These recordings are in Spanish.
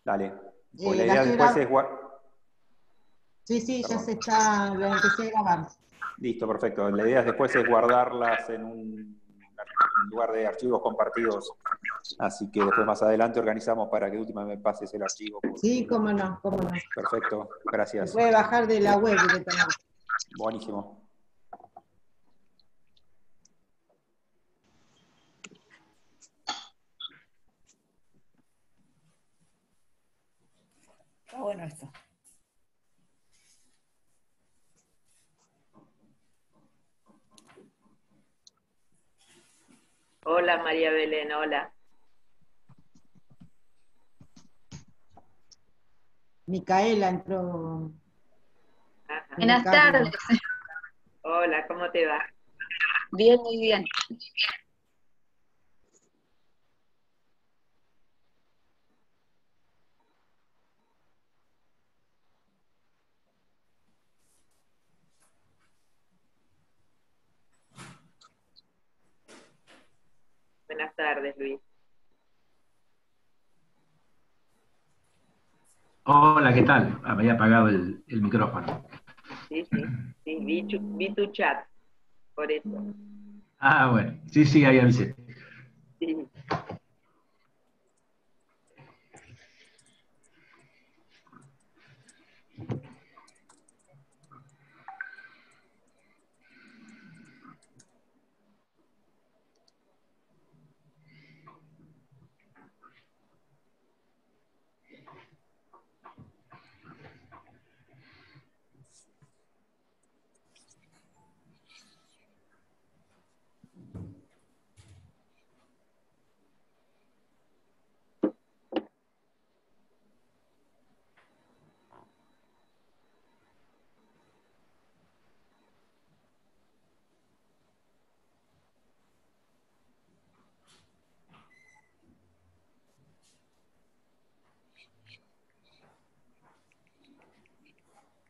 Dale. Pues la La idea estoy después es... grabando. Sí, sí, ya Perdón. se está, lo empecé a grabar. Listo, perfecto. La idea después es guardarlas en un lugar de archivos compartidos. Así que después más adelante organizamos para que de última me pases el archivo por Sí, celular. cómo no, cómo no. Perfecto, Se gracias. puede bajar de la web directamente. Buenísimo. Está bueno esto. Hola María Belén, hola. Micaela entró. Ajá. Buenas tardes. Hola, ¿cómo te va? Bien, muy bien. Buenas tardes, Luis. Hola, ¿qué tal? Me había apagado el micrófono. Sí, sí, sí, vi tu chat, por eso. Ah, bueno, sí, sí, ahí avisé. Sí.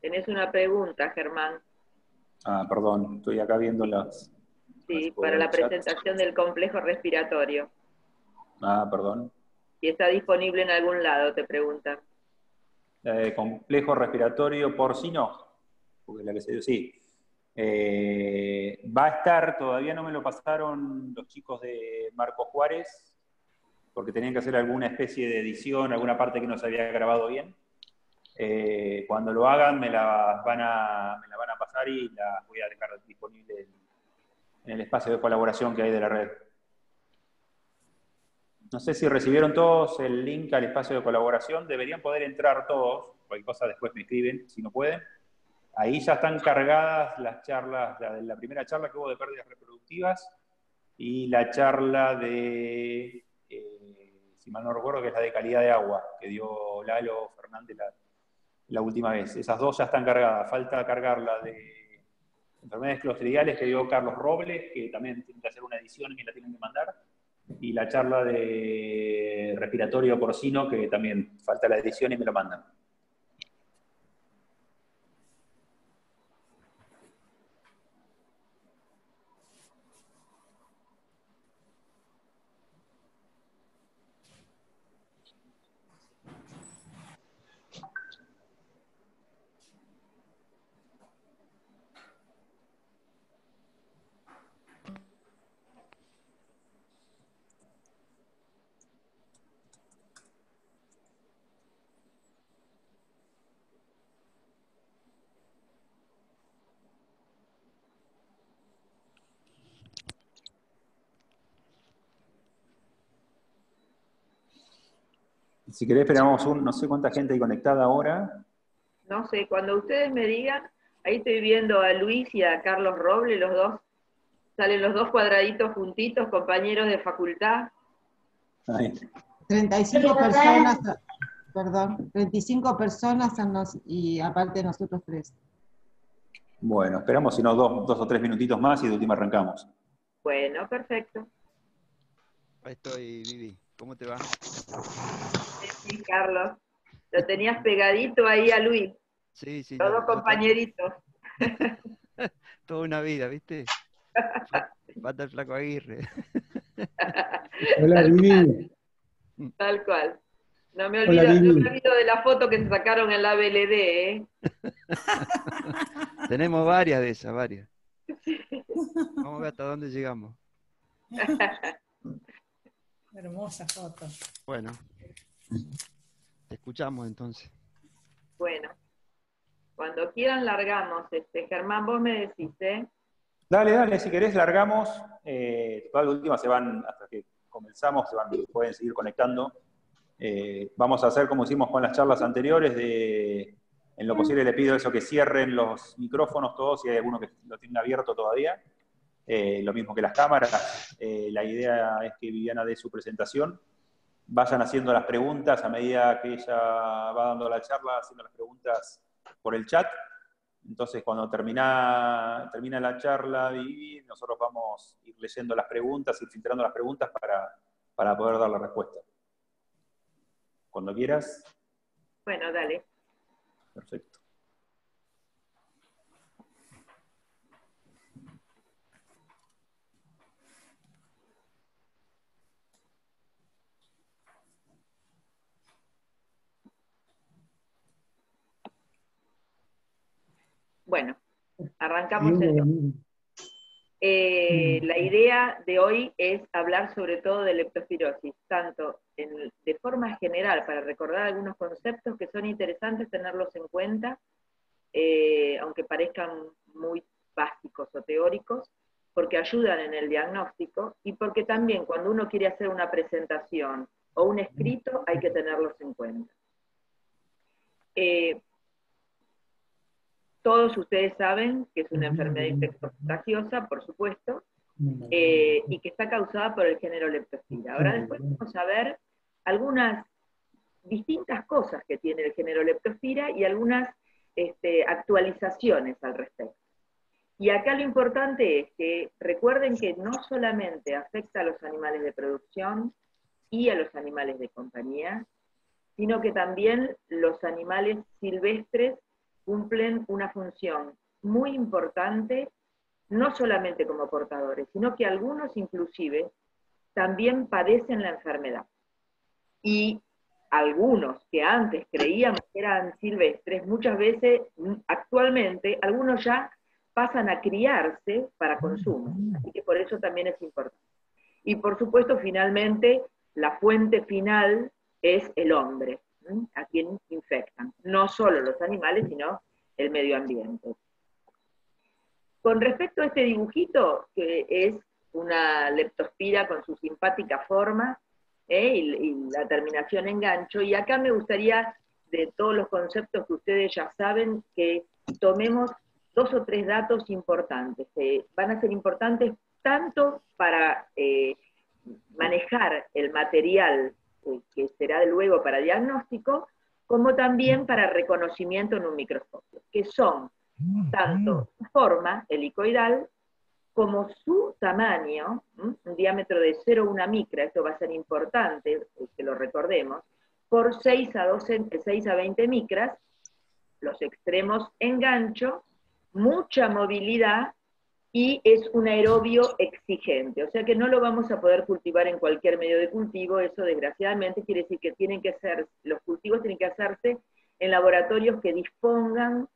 Tenés una pregunta, Germán. Ah, perdón, estoy acá viendo las... A ver si Sí, puedo para ver la el chat. presentación del complejo respiratorio. Ah, perdón. Si está disponible en algún lado, te preguntan. Complejo respiratorio porcino, porque la que se dio, sí. Va a estar, todavía no me lo pasaron los chicos de Marco Juárez, porque tenían que hacer alguna especie de edición, alguna parte que no se había grabado bien. Cuando lo hagan me la van a pasar y la voy a dejar disponible en el espacio de colaboración que hay de la red. No sé si recibieron todos el link al espacio de colaboración, deberían poder entrar todos, cualquier cosa después me escriben, si no pueden. Ahí ya están cargadas las charlas, la primera charla que hubo de pérdidas reproductivas y la charla de, si mal no recuerdo, que es la de calidad de agua, que dio Lalo Fernández la última vez. Esas dos ya están cargadas, falta cargar la de enfermedades clostridiales que dio Carlos Robles, que también tiene que hacer una edición y la tienen que mandar, y la charla de respiratorio porcino, que también falta la edición y me lo mandan. Si querés, esperamos no sé cuánta gente hay conectada ahora. No sé, cuando ustedes me digan, ahí estoy viendo a Luis y a Carlos Robles, los dos, salen los dos cuadraditos juntitos, compañeros de facultad. Ahí. 35 personas, perdón, 35 personas y aparte de nosotros tres. Bueno, esperamos si no dos o tres minutitos más y de última arrancamos. Bueno, perfecto. Ahí estoy, Vivi. ¿Cómo te va? Sí, Carlos. Lo tenías pegadito ahí a Luis. Sí, sí, Todos yo trato. compañeritos. Toda una vida, ¿viste? Falta el flaco Aguirre. Hola, Vivi. Tal cual. No me Hola, olvido, no Vivi. me olvido de la foto que se sacaron en la BLD, ¿eh? Tenemos varias de esas, varias. Vamos a ver hasta dónde llegamos. Hermosa foto. Bueno, te escuchamos entonces. Bueno, cuando quieran largamos. Germán, vos me decís, ¿eh? Dale, si querés largamos. Todas las últimas se van, hasta que comenzamos, pueden seguir conectando. Vamos a hacer como hicimos con las charlas anteriores, en lo posible le pido eso, que cierren los micrófonos todos, si hay alguno que lo tiene abierto todavía. Lo mismo que las cámaras. La idea es que Viviana dé su presentación. Vayan haciendo las preguntas a medida que ella va dando la charla, haciendo las preguntas por el chat. Entonces, cuando termina la charla, Vivi, nosotros vamos a ir leyendo las preguntas, ir filtrando las preguntas para poder dar la respuesta. Cuando quieras. Bueno, dale. Perfecto. Bueno, arrancamos entonces. La idea de hoy es hablar sobre todo de leptospirosis, tanto de forma general, para recordar algunos conceptos que son interesantes tenerlos en cuenta, aunque parezcan muy básicos o teóricos, porque ayudan en el diagnóstico, y porque también cuando uno quiere hacer una presentación o un escrito hay que tenerlos en cuenta. Todos ustedes saben que es una enfermedad infectocontagiosa, por supuesto, y que está causada por el género Leptospira. Ahora después vamos a ver algunas distintas cosas que tiene el género Leptospira y algunas actualizaciones al respecto. Y acá lo importante es que recuerden que no solamente afecta a los animales de producción y a los animales de compañía, sino que también los animales silvestres cumplen una función muy importante, no solamente como portadores, sino que algunos inclusive también padecen la enfermedad. Y algunos que antes creíamos que eran silvestres, muchas veces, actualmente, algunos ya pasan a criarse para consumo. Así que por eso también es importante. Y por supuesto, finalmente, la fuente final es el hombre, a quien infectan. No solo los animales, sino el medio ambiente. Con respecto a este dibujito, que es una leptospira con su simpática forma, y la terminación en gancho, y acá me gustaría, de todos los conceptos que ustedes ya saben, que tomemos 2 o 3 datos importantes, que van a ser importantes tanto para manejar el material que será luego para diagnóstico, como también para reconocimiento en un microscopio, que son tanto su forma helicoidal, como su tamaño, un diámetro de 0,1 micra, esto va a ser importante que lo recordemos, por 6 a 20 micras, los extremos en gancho, mucha movilidad, y es un aerobio exigente, o sea que no lo vamos a poder cultivar en cualquier medio de cultivo. Eso desgraciadamente quiere decir que los cultivos tienen que hacerse en laboratorios que dispongan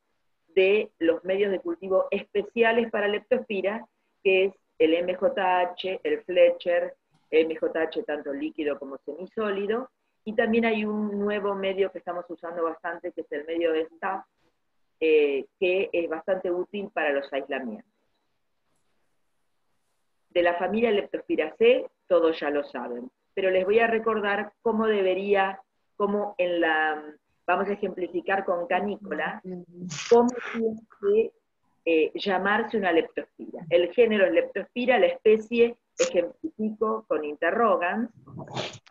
de los medios de cultivo especiales para leptospira, que es el MJH, el Fletcher, MJH tanto líquido como semisólido, y también hay un nuevo medio que estamos usando bastante, que es el medio de Staff, que es bastante útil para los aislamientos. De la familia Leptospiraceae, todos ya lo saben, pero les voy a recordar cómo vamos a ejemplificar con canícola, cómo tiene que llamarse una leptospira. El género es Leptospira, la especie ejemplifico con interrogans,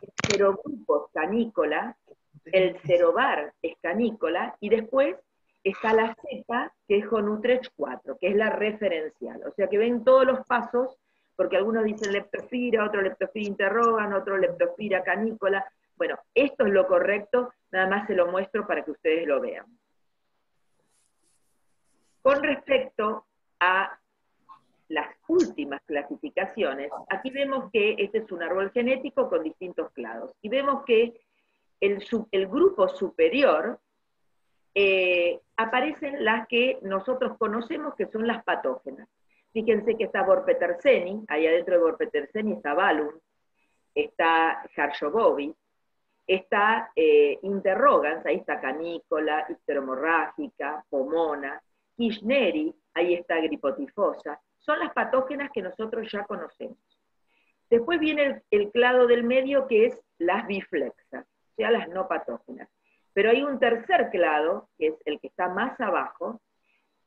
el serogrupo es canícola, el serobar es canícola, y después está la cepa, que es Honutrecht 4, que es la referencial. O sea que ven todos los pasos, porque algunos dicen leptospira, otro leptospira interrogan, otro leptospira canícola. Bueno, esto es lo correcto, nada más se lo muestro para que ustedes lo vean. Con respecto a las últimas clasificaciones, aquí vemos que este es un árbol genético con distintos clados, y vemos que el grupo superior, aparecen las que nosotros conocemos que son las patógenas. Fíjense que está Borpeterseni, ahí adentro de Borpeterseni está Balum, está Harshobovis, está Interrogans, ahí está canícola, icteromorrágica, pomona, Kirchneri, ahí está gripotifosa, son las patógenas que nosotros ya conocemos. Después viene el clado del medio, que es las biflexas, o sea, las no patógenas. Pero hay un tercer clado, que es el que está más abajo,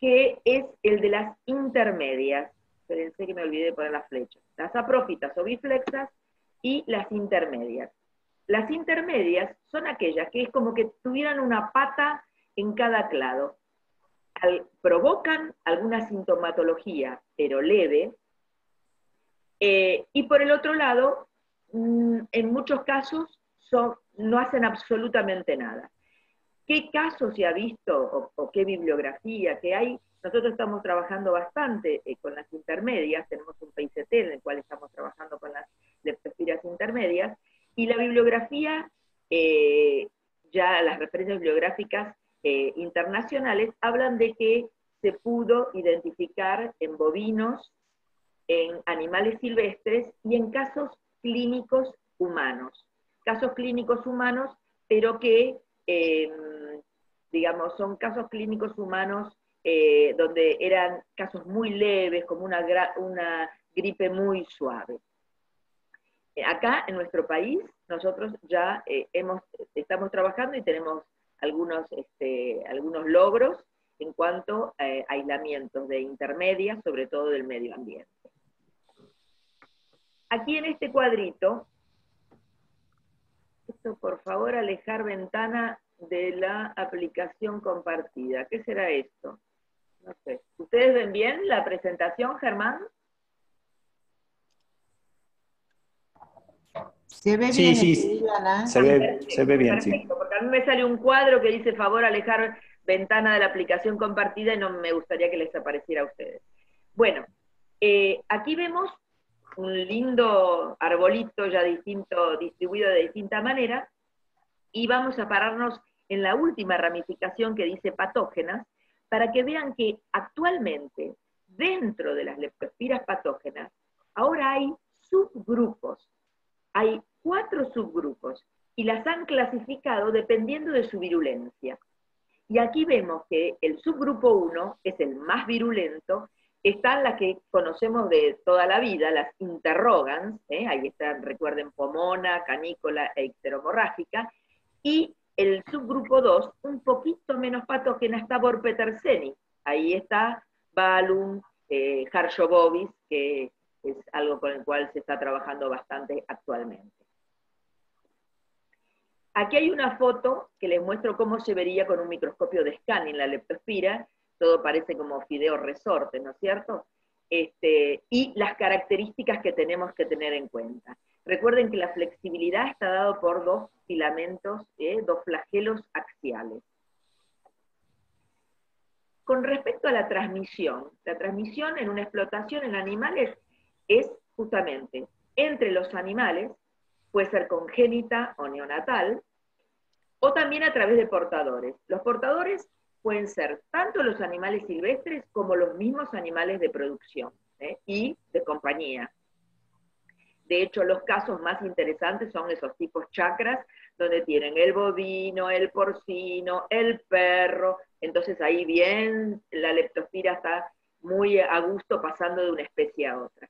que es el de las intermedias. Espérense que me olvidé de poner las flechas. Las aprófitas o biflexas y las intermedias. Las intermedias son aquellas que es como que tuvieran una pata en cada clado. Provocan alguna sintomatología, pero leve, y por el otro lado, en muchos casos no hacen absolutamente nada. ¿Qué casos se ha visto o qué bibliografía que hay? Nosotros estamos trabajando bastante con las intermedias, tenemos un PICT en el cual estamos trabajando con las leptospiras intermedias, y la bibliografía, ya las referencias bibliográficas internacionales, hablan de que se pudo identificar en bovinos, en animales silvestres y en casos clínicos humanos. Casos clínicos humanos, pero que, digamos, son casos clínicos humanos donde eran casos muy leves, como una gripe muy suave. Acá, en nuestro país, nosotros ya estamos trabajando y tenemos algunos logros en cuanto a aislamientos de intermedias, sobre todo del medio ambiente. Aquí en este cuadrito, esto por favor alejar ventana de la aplicación compartida. ¿Qué será esto? No sé. ¿Ustedes ven bien la presentación, Germán? Se ve Sí, bien, sí, Ana. se ve bien, sí. Perfecto, porque a mí me sale un cuadro que dice favor alejar ventana de la aplicación compartida y no me gustaría que les apareciera a ustedes. Bueno, aquí vemos un lindo arbolito ya distribuido de distinta manera, y vamos a pararnos en la última ramificación que dice patógenas, para que vean que actualmente, dentro de las leptospiras patógenas, ahora hay subgrupos. Hay 4 subgrupos, y las han clasificado dependiendo de su virulencia. Y aquí vemos que el subgrupo 1 es el más virulento, están las que conocemos de toda la vida, las interrogans, ahí están, recuerden, pomona, canícola e icteromorrágica, y el subgrupo 2, un poquito menos patógena, está Borpeterseni, ahí está Balum, Harshobovis, que es algo con el cual se está trabajando bastante actualmente. Aquí hay una foto que les muestro cómo se vería con un microscopio de scanning la leptospira. Todo parece como fideo resorte, ¿no es cierto? Y las características que tenemos que tener en cuenta. Recuerden que la flexibilidad está dada por 2 filamentos, 2 flagelos axiales. Con respecto a la transmisión en una explotación en animales es justamente entre los animales, puede ser congénita o neonatal, o también a través de portadores. Los portadores pueden ser tanto los animales silvestres como los mismos animales de producción y de compañía. De hecho, los casos más interesantes son esos tipos chacras, donde tienen el bovino, el porcino, el perro. Entonces ahí bien la leptospira está muy a gusto pasando de una especie a otra.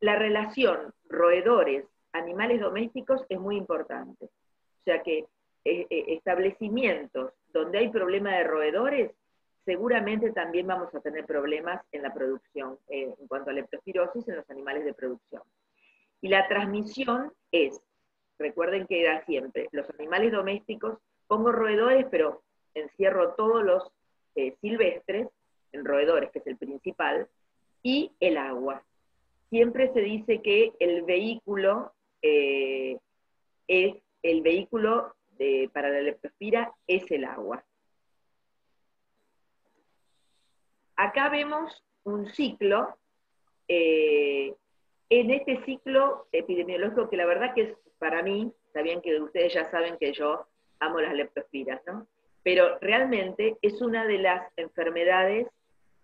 La relación roedores-animales domésticos es muy importante. O sea que establecimientos donde hay problema de roedores, seguramente también vamos a tener problemas en la producción, en cuanto a leptospirosis en los animales de producción. Y la transmisión es, recuerden que era siempre, los animales domésticos, pongo roedores, pero encierro todos los silvestres, en roedores, que es el principal, y el agua. Siempre se dice que el vehículo para la leptospira es el agua. Acá vemos un ciclo, en este ciclo epidemiológico que la verdad que es para mí, está bien que ustedes ya saben que yo amo las leptospiras, ¿no? Pero realmente es una de las enfermedades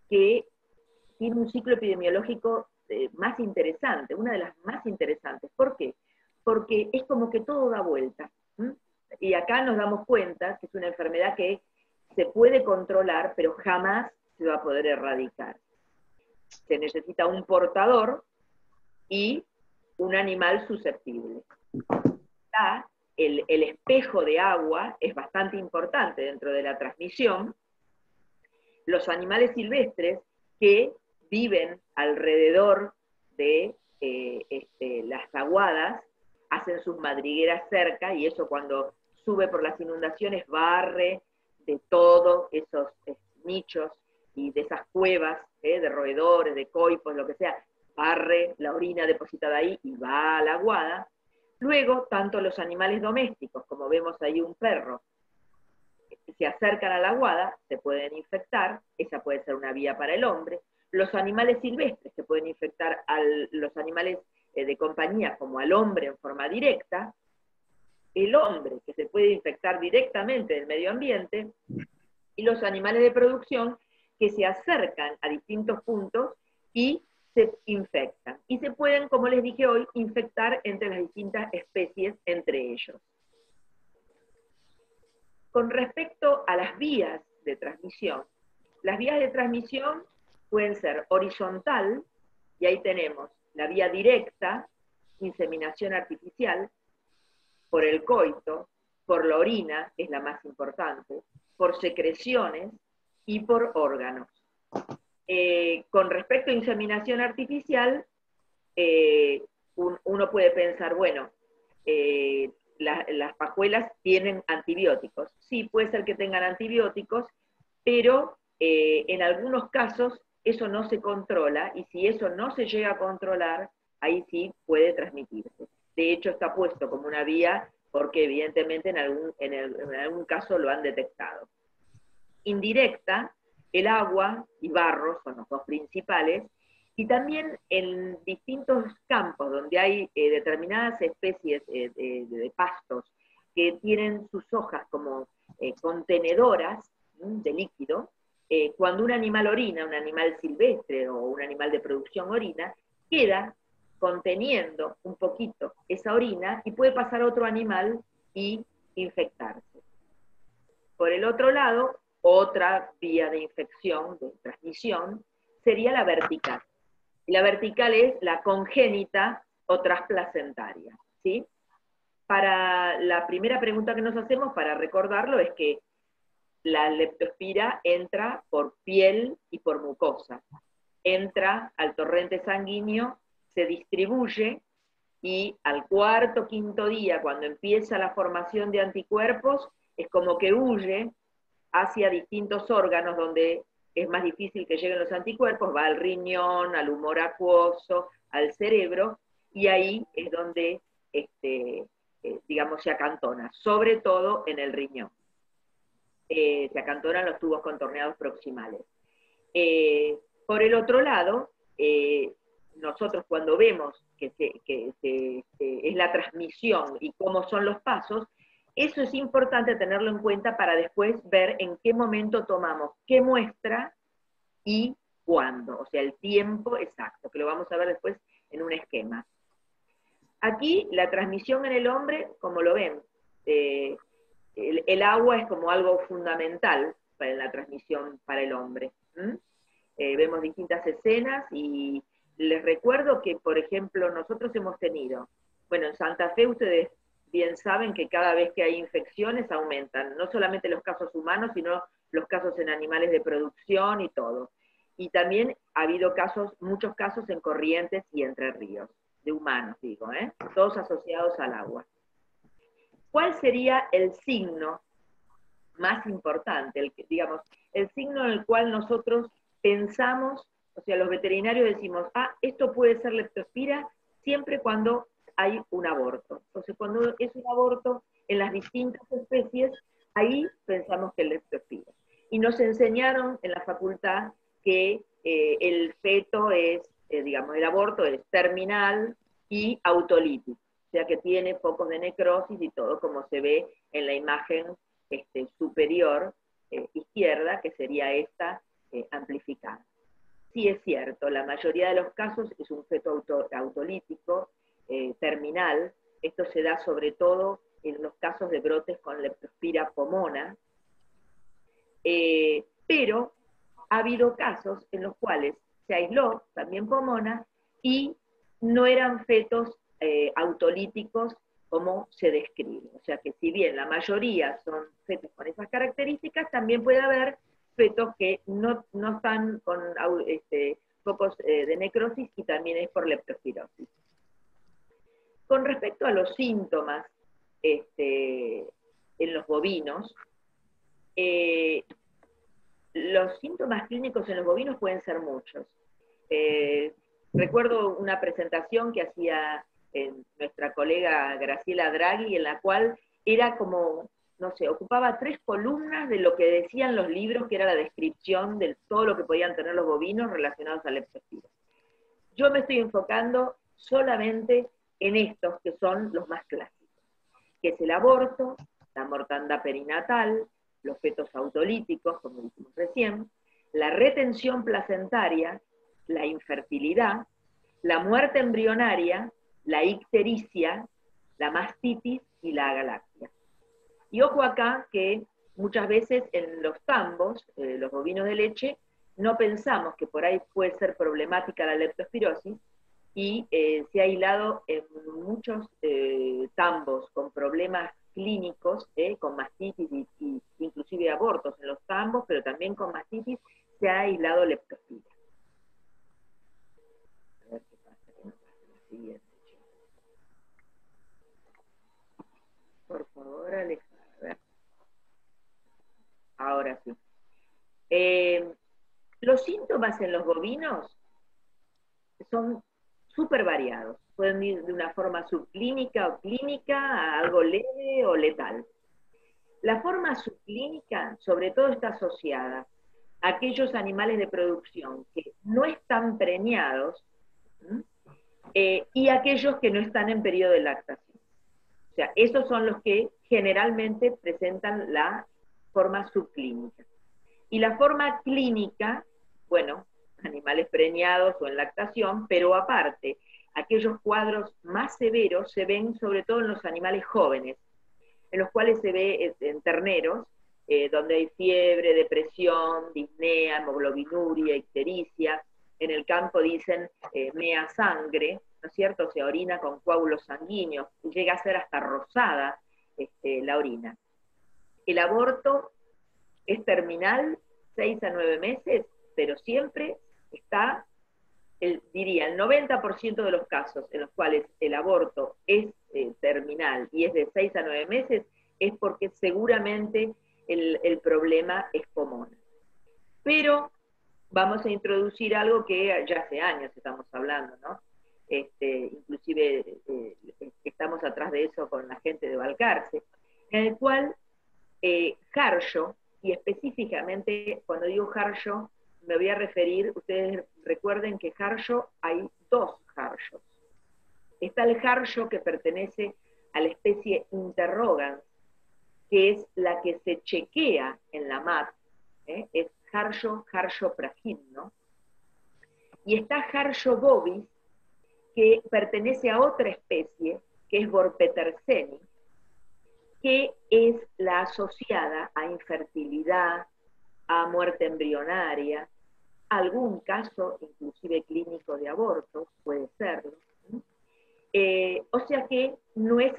que tiene un ciclo epidemiológico más interesante, una de las más interesantes. ¿Por qué? Porque es como que todo da vuelta. Y acá nos damos cuenta que es una enfermedad que se puede controlar, pero jamás se va a poder erradicar. Se necesita un portador y un animal susceptible. El espejo de agua es bastante importante dentro de la transmisión. Los animales silvestres que viven alrededor de las aguadas hacen sus madrigueras cerca, y eso cuando sube por las inundaciones barre de todos esos nichos y de esas cuevas de roedores, de coipos, lo que sea, barre la orina depositada ahí y va a la aguada. Luego, tanto los animales domésticos, como vemos ahí un perro, se acercan a la aguada, se pueden infectar, esa puede ser una vía para el hombre. Los animales silvestres que pueden infectar a los animales de compañía como al hombre en forma directa, el hombre que se puede infectar directamente del medio ambiente, y los animales de producción que se acercan a distintos puntos y se infectan. Y se pueden, como les dije hoy, infectar entre las distintas especies entre ellos. Con respecto a las vías de transmisión, las vías de transmisión pueden ser horizontal, y ahí tenemos la vía directa, inseminación artificial, por el coito, por la orina, es la más importante, por secreciones y por órganos. Con respecto a inseminación artificial, uno puede pensar, bueno, las pajuelas tienen antibióticos. Sí, puede ser que tengan antibióticos, pero en algunos casos eso no se controla, y si eso no se llega a controlar, ahí sí puede transmitirse. De hecho, está puesto como una vía porque evidentemente en algún caso lo han detectado. Indirecta, el agua y barro son los dos principales, y también en distintos campos donde hay determinadas especies de pastos que tienen sus hojas como contenedoras de líquido, cuando un animal orina, un animal silvestre o un animal de producción orina, queda conteniendo un poquito esa orina y puede pasar otro animal y infectarse. Por el otro lado, otra vía de infección, de transmisión, sería la vertical. Y la vertical es la congénita o trasplacentaria, ¿sí? Para la primera pregunta que nos hacemos, para recordarlo, es que la leptospira entra por piel y por mucosa. Entra al torrente sanguíneo, se distribuye, y al cuarto, quinto día, cuando empieza la formación de anticuerpos, es como que huye hacia distintos órganos donde es más difícil que lleguen los anticuerpos, va al riñón, al humor acuoso, al cerebro, y ahí es donde, digamos, se acantona, sobre todo en el riñón. Se acantonan los tubos contorneados proximales. Por el otro lado, nosotros cuando vemos que es la transmisión y cómo son los pasos, eso es importante tenerlo en cuenta para después ver en qué momento tomamos qué muestra y cuándo, o sea, el tiempo exacto, que lo vamos a ver después en un esquema. Aquí la transmisión en el hombre, como lo ven, el agua es como algo fundamental para la transmisión para el hombre. Vemos distintas escenas, y les recuerdo que, por ejemplo, nosotros hemos tenido, bueno, en Santa Fe ustedes bien saben que cada vez que hay infecciones aumentan, no solamente los casos humanos, sino los casos en animales de producción y todo. Y también ha habido muchos casos en Corrientes y Entre Ríos, de humanos digo, todos asociados al agua. ¿Cuál sería el signo más importante, digamos, el signo en el cual nosotros pensamos, o sea, los veterinarios decimos, esto puede ser leptospira siempre cuando hay un aborto? Entonces, cuando es un aborto en las distintas especies, ahí pensamos que es leptospira. Y nos enseñaron en la facultad que el feto es, digamos, el aborto es terminal y autolítico. O sea que tiene focos de necrosis y todo, como se ve en la imagen superior izquierda, que sería esta amplificada. Sí es cierto, la mayoría de los casos es un feto autolítico, terminal. Esto se da sobre todo en los casos de brotes con Leptospira pomona, pero ha habido casos en los cuales se aisló también pomona y no eran fetos autolíticos como se describe. O sea que si bien la mayoría son fetos con esas características, también puede haber fetos que no están con focos de necrosis y también es por leptospirosis. Con respecto a los síntomas en los bovinos, los síntomas clínicos en los bovinos pueden ser muchos. Recuerdo una presentación que hacía nuestra colega Graciela Draghi, en la cual era como, no sé, ocupaba 3 columnas de lo que decían los libros, que era la descripción de todo lo que podían tener los bovinos relacionados al leptospira. Yo me estoy enfocando solamente en estos que son los más clásicos, que es el aborto, la mortandad perinatal, los fetos autolíticos, como dijimos recién, la retención placentaria, la infertilidad, la muerte embrionaria, la ictericia, la mastitis y la agalaxia. Y ojo acá que muchas veces en los tambos, los bovinos de leche, no pensamos que por ahí puede ser problemática la leptospirosis, y se ha aislado en muchos tambos con problemas clínicos, con mastitis y inclusive abortos en los tambos, pero también con mastitis se ha aislado leptospira. A ver qué pasa, que no pasa la siguiente. Por favor, Alejandra, a ver. Ahora sí. Los síntomas en los bovinos son súper variados. Pueden ir de una forma subclínica o clínica a algo leve o letal. La forma subclínica, sobre todo, está asociada a aquellos animales de producción que no están preñados y aquellos que no están en periodo de lactación. O sea, esos son los que generalmente presentan la forma subclínica. Y la forma clínica, bueno, animales preñados o en lactación, pero aparte, aquellos cuadros más severos se ven sobre todo en los animales jóvenes, en los cuales se ve en terneros, donde hay fiebre, depresión, disnea, hemoglobinuria, ictericia. En el campo dicen mea sangre, ¿no es cierto? Se orina con coágulos sanguíneos, llega a ser hasta rosada la orina. El aborto es terminal, 6 a 9 meses, pero siempre está, diría, el 90% de los casos en los cuales el aborto es terminal y es de 6 a 9 meses, es porque seguramente el problema es pomona. Pero vamos a introducir algo que ya hace años estamos hablando, ¿no? Inclusive estamos atrás de eso con la gente de Balcarce, en el cual Harjo, y específicamente cuando digo Harjo, me voy a referir, ustedes recuerden que Harjo hay 2 Harjos. Está el Harjo que pertenece a la especie interrogans, que es la que se chequea en la MAT, es Harjo pragino, y está Harjo bovis, que pertenece a otra especie, que es Vorpeterseni, que es la asociada a infertilidad, a muerte embrionaria, algún caso inclusive clínico de aborto, puede serlo. O sea que no es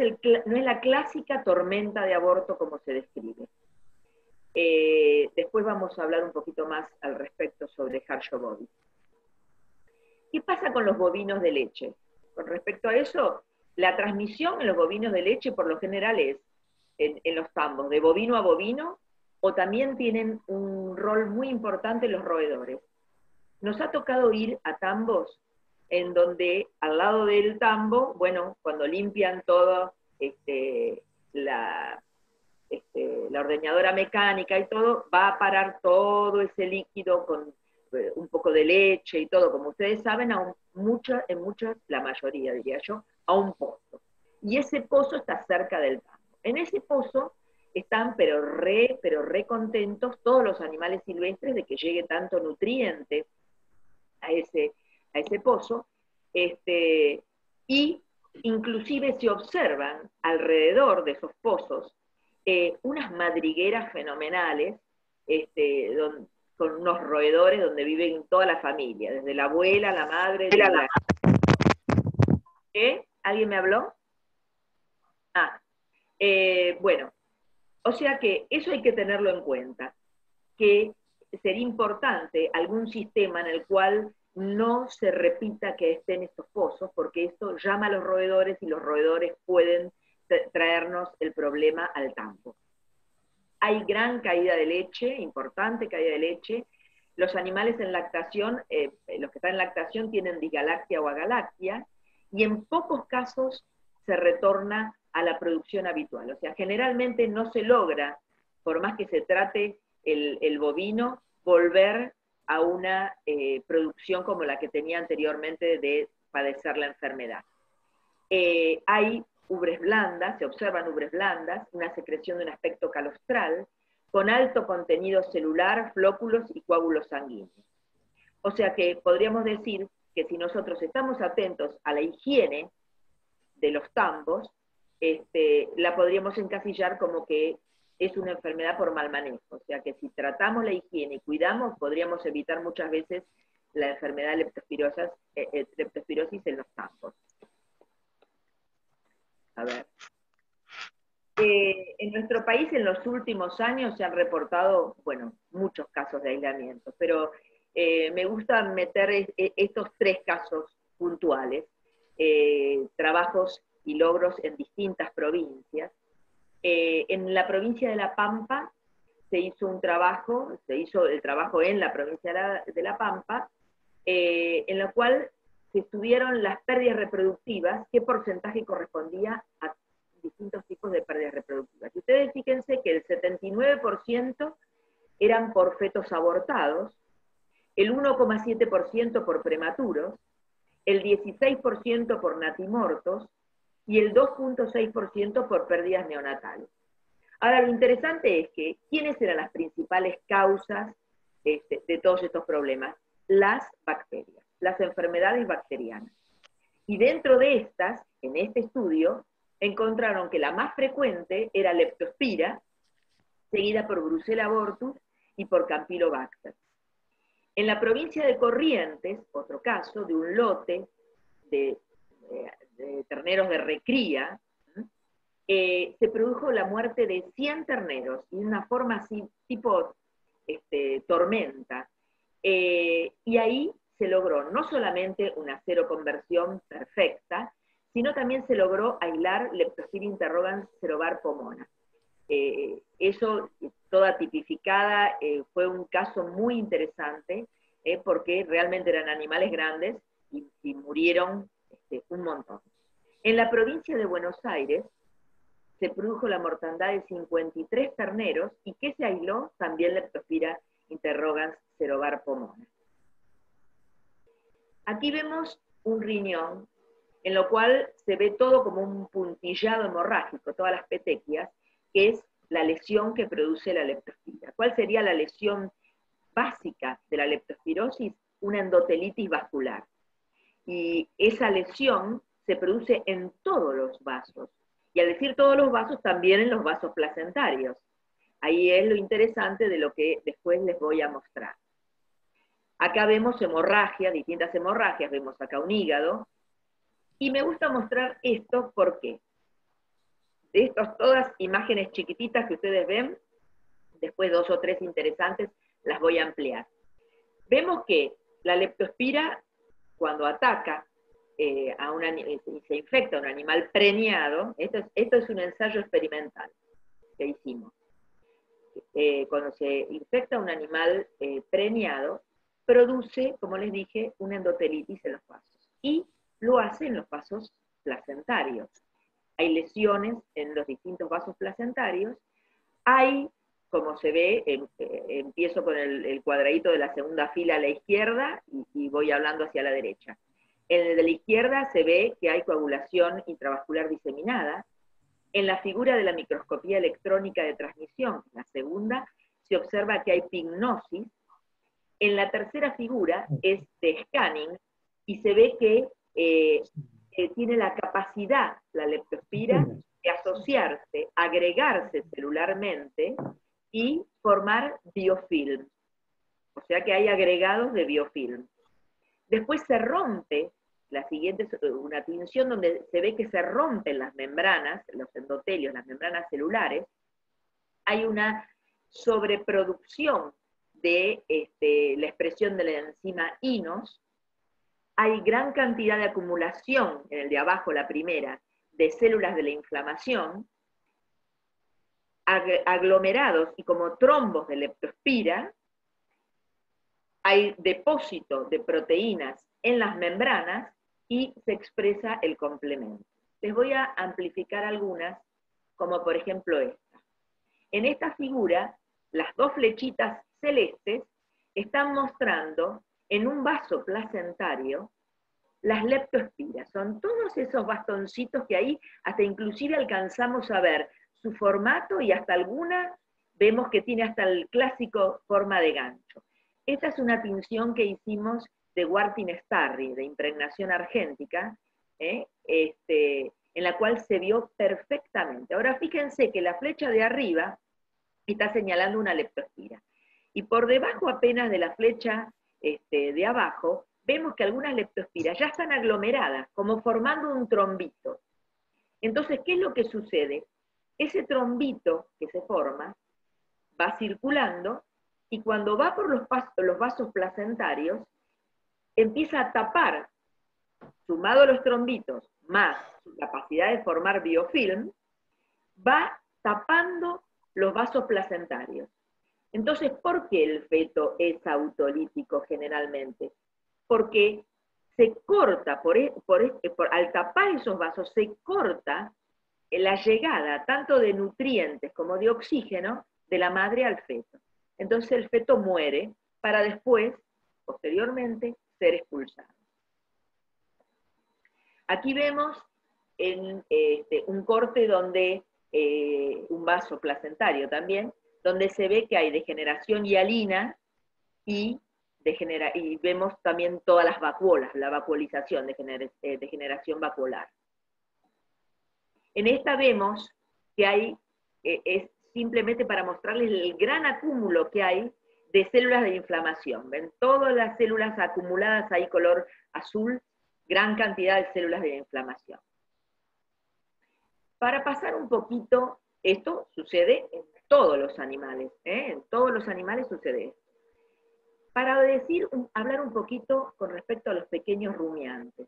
la clásica tormenta de aborto como se describe. Después vamos a hablar un poquito más al respecto sobre Harjo bovis. ¿Qué pasa con los bovinos de leche? Con respecto a eso, la transmisión en los bovinos de leche por lo general es en los tambos, de bovino a bovino, o también tienen un rol muy importante los roedores. Nos ha tocado ir a tambos en donde al lado del tambo, bueno, cuando limpian todo la ordeñadora mecánica y todo, va a parar todo ese líquido con un poco de leche y todo, como ustedes saben, en muchas, la mayoría diría yo, a un pozo. y ese pozo está cerca del tambo. En ese pozo están pero re contentos todos los animales silvestres de que llegue tanto nutriente a ese pozo, y inclusive se observan alrededor de esos pozos unas madrigueras fenomenales, con unos roedores donde viven toda la familia, desde la abuela, la madre, ¿Alguien me habló? Bueno, o sea que eso hay que tenerlo en cuenta, que sería importante algún sistema en el cual no se repita que estén estos pozos, porque esto llama a los roedores y los roedores pueden traernos el problema al tambo. Hay gran caída de leche, importante caída de leche. Los animales en lactación, los que están en lactación tienen disgalactia o agalactia, y en pocos casos se retorna a la producción habitual. O sea, generalmente no se logra, por más que se trate el bovino, volver a una producción como la que tenía anteriormente de padecer la enfermedad. Hay ubres blandas, se observan ubres blandas, una secreción de un aspecto calostral, con alto contenido celular, flóculos y coágulos sanguíneos. O sea que podríamos decir que si nosotros estamos atentos a la higiene de los tambos, la podríamos encasillar como que es una enfermedad por mal manejo. O sea que si tratamos la higiene y cuidamos, podríamos evitar muchas veces la enfermedad de leptospirosis en los tambos. A ver. En nuestro país en los últimos años se han reportado, bueno, muchos casos de aislamiento, pero me gusta meter estos 3 casos puntuales, trabajos y logros en distintas provincias. En la provincia de La Pampa se hizo el trabajo en la provincia de La Pampa, en la cual se estudiaron las pérdidas reproductivas, qué porcentaje correspondía a distintos tipos de pérdidas reproductivas. Y ustedes fíjense que el 79% eran por fetos abortados, el 1,7% por prematuros, el 16% por natimortos, y el 2,6% por pérdidas neonatales. Ahora, lo interesante es que, ¿quiénes eran las principales causas de todos estos problemas? Las bacterias, las enfermedades bacterianas. Y dentro de estas, en este estudio, encontraron que la más frecuente era Leptospira, seguida por Brucella abortus y por Campylobacter. En la provincia de Corrientes, otro caso, de un lote de terneros de recría, se produjo la muerte de 100 terneros, y de una forma así, tipo tormenta. Y ahí se logró no solamente una seroconversión perfecta, sino también se logró aislar Leptospira interrogans serovar pomona. Eso, toda tipificada, fue un caso muy interesante, porque realmente eran animales grandes y murieron un montón. En la provincia de Buenos Aires se produjo la mortandad de 53 terneros, y que se aisló también Leptospira interrogans serovar pomona. Aquí vemos un riñón, en lo cual se ve todo como un puntillado hemorrágico, todas las petequias, que es la lesión que produce la leptospira. ¿Cuál sería la lesión básica de la leptospirosis? Una endotelitis vascular. Y esa lesión se produce en todos los vasos. Y al decir todos los vasos, también en los vasos placentarios. Ahí es lo interesante de lo que después les voy a mostrar. Acá vemos hemorragia, distintas hemorragias, vemos acá un hígado. Y me gusta mostrar esto, ¿por qué? De estas todas imágenes chiquititas que ustedes ven, después 2 o 3 interesantes, las voy a ampliar. Vemos que la leptospira, cuando ataca y se infecta a un animal preñado, esto es un ensayo experimental que hicimos. Cuando se infecta a un animal preñado, produce, como les dije, una endotelitis en los vasos. Y lo hace en los vasos placentarios. Hay lesiones en los distintos vasos placentarios. Hay, como se ve, empiezo con el cuadradito de la segunda fila a la izquierda y voy hablando hacia la derecha. En el de la izquierda se ve que hay coagulación intravascular diseminada. En la figura de la microscopía electrónica de transmisión, la segunda, se observa que hay pignosis. En la tercera figura es de scanning y se ve que tiene la capacidad, la leptospira, de asociarse, agregarse celularmente y formar biofilm. O sea que hay agregados de biofilm. Después se rompe, la siguiente es una tinción donde se ve que se rompen las membranas, los endotelios, las membranas celulares. Hay una sobreproducción de la expresión de la enzima INOS. Hay gran cantidad de acumulación, en el de abajo, la primera, de células de la inflamación, aglomerados y como trombos de leptospira. Hay depósito de proteínas en las membranas y se expresa el complemento. Les voy a amplificar algunas, como por ejemplo esta. En esta figura, las dos flechitas celestes están mostrando en un vaso placentario las leptospiras. Son todos esos bastoncitos que ahí hasta inclusive alcanzamos a ver su formato y hasta alguna vemos que tiene hasta el clásico forma de gancho. Esta es una tinción que hicimos de Wartin-Starry, de impregnación argéntica, en la cual se vio perfectamente. Ahora fíjense que la flecha de arriba está señalando una leptospira. Y por debajo apenas de la flecha de abajo, vemos que algunas leptospiras ya están aglomeradas, como formando un trombito. Entonces, ¿qué es lo que sucede? Ese trombito que se forma va circulando y cuando va por los vasos placentarios, empieza a tapar, sumado a los trombitos, más su capacidad de formar biofilm, va tapando los vasos placentarios. Entonces, ¿por qué el feto es autolítico generalmente? Porque se corta, al tapar esos vasos, se corta la llegada tanto de nutrientes como de oxígeno de la madre al feto. Entonces el feto muere para después, posteriormente, ser expulsado. Aquí vemos un corte donde, un vaso placentario también, donde se ve que hay degeneración hialina y vemos también todas las vacuolas, la vacuolización, degeneración vacuolar. En esta vemos que hay, es simplemente para mostrarles el gran acúmulo que hay de células de inflamación. Ven todas las células acumuladas ahí color azul, gran cantidad de células de inflamación. Para pasar un poquito, esto sucede en todos los animales, en todos los animales sucede esto. Para hablar un poquito con respecto a los pequeños rumiantes.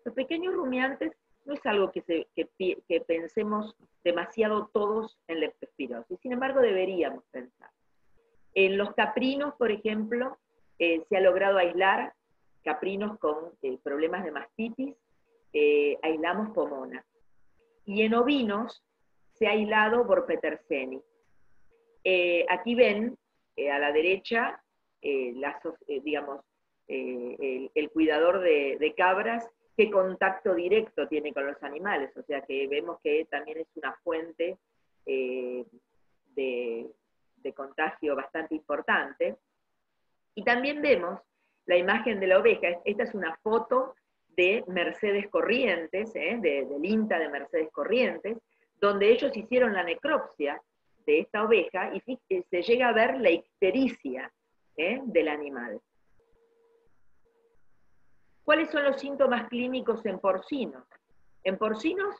Los pequeños rumiantes no es algo que pensemos demasiado todos en leptospirosis, sin embargo deberíamos pensar. En los caprinos, por ejemplo, se ha logrado aislar caprinos con problemas de mastitis, aislamos pomona. Y en ovinos se ha aislado Borpeterseni. Aquí ven, a la derecha, el cuidador de cabras, qué contacto directo tiene con los animales, o sea que vemos que también es una fuente de contagio bastante importante. Y también vemos la imagen de la oveja. Esta es una foto de Mercedes Corrientes, del INTA de Mercedes Corrientes, donde ellos hicieron la necropsia de esta oveja y se llega a ver la ictericia del animal. ¿Cuáles son los síntomas clínicos en porcinos? En porcinos,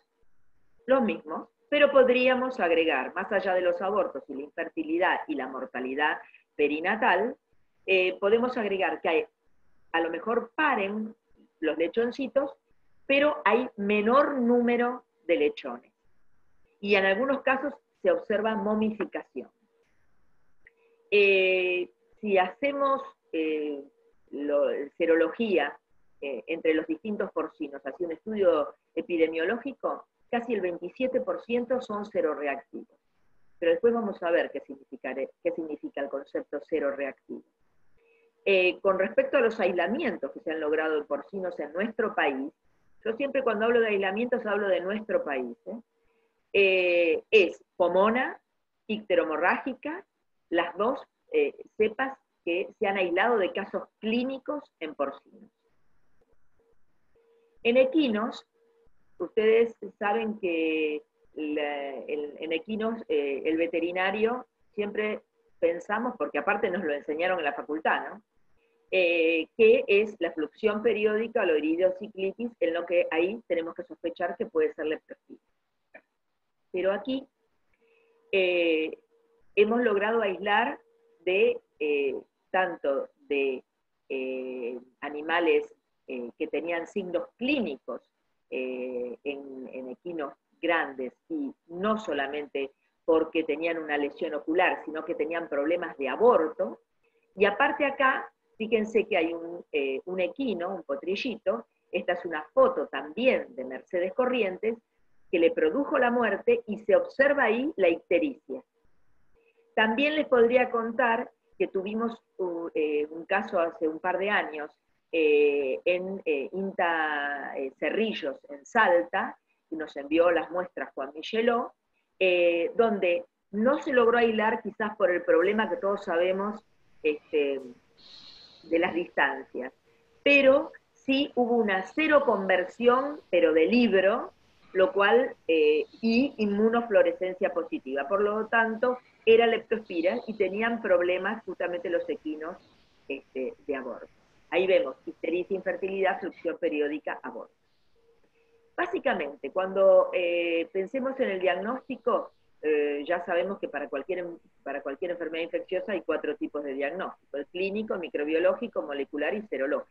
los mismos, pero podríamos agregar, más allá de los abortos y la infertilidad y la mortalidad perinatal, podemos agregar que a lo mejor paren los lechoncitos, pero hay menor número de lechones. Y en algunos casos se observa momificación. Si hacemos serología entre los distintos porcinos, así un estudio epidemiológico, casi el 27% son seroreactivos. Pero después vamos a ver qué significa el concepto seroreactivo. Con respecto a los aislamientos que se han logrado en porcinos en nuestro país, yo siempre cuando hablo de aislamientos hablo de nuestro país, es Pomona, icteromorrágica, las dos cepas que se han aislado de casos clínicos en porcinos. En equinos, ustedes saben que en equinos el veterinario siempre pensamos, porque aparte nos lo enseñaron en la facultad, ¿no? Que es la fluxión periódica o la iridociclitis, en lo que ahí tenemos que sospechar que puede ser leptospira. Pero aquí hemos logrado aislar de tanto de animales que tenían signos clínicos en equinos grandes, y no solamente porque tenían una lesión ocular, sino que tenían problemas de aborto. Y aparte acá, fíjense que hay un equino, un potrillito, esta es una foto también de Mercedes Corrientes, que le produjo la muerte y se observa ahí la ictericia. También les podría contar que tuvimos un caso hace un par de años en INTA Cerrillos, en Salta, y nos envió las muestras Juan Micheló, donde no se logró aislar quizás por el problema que todos sabemos de las distancias, pero sí hubo una seroconversión, pero de libro, lo cual, y inmunofluorescencia positiva. Por lo tanto, era leptospira y tenían problemas justamente los equinos de aborto. Ahí vemos ictericia, infertilidad, fluxión periódica, aborto. Básicamente, cuando pensemos en el diagnóstico, ya sabemos que para cualquier enfermedad infecciosa hay 4 tipos de diagnóstico: el clínico, el microbiológico, molecular y serológico.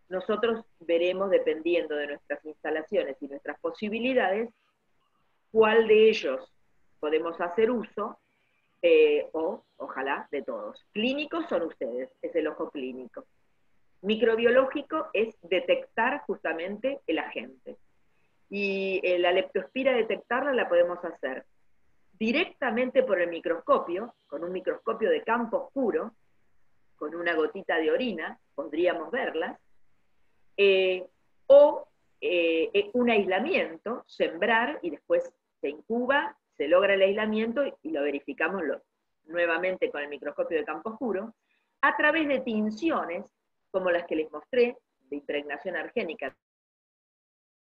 Nosotros veremos, dependiendo de nuestras instalaciones y nuestras posibilidades, cuál de ellos podemos hacer uso, o ojalá de todos. Clínicos son ustedes, es el ojo clínico. Microbiológico es detectar justamente el agente. Y la leptospira, detectarla la podemos hacer directamente por el microscopio, con un microscopio de campo oscuro, con una gotita de orina, podríamos verlas, o un aislamiento, sembrar, y después se incuba, se logra el aislamiento y lo verificamos nuevamente con el microscopio de campo oscuro, a través de tinciones, como las que les mostré, de impregnación argénica,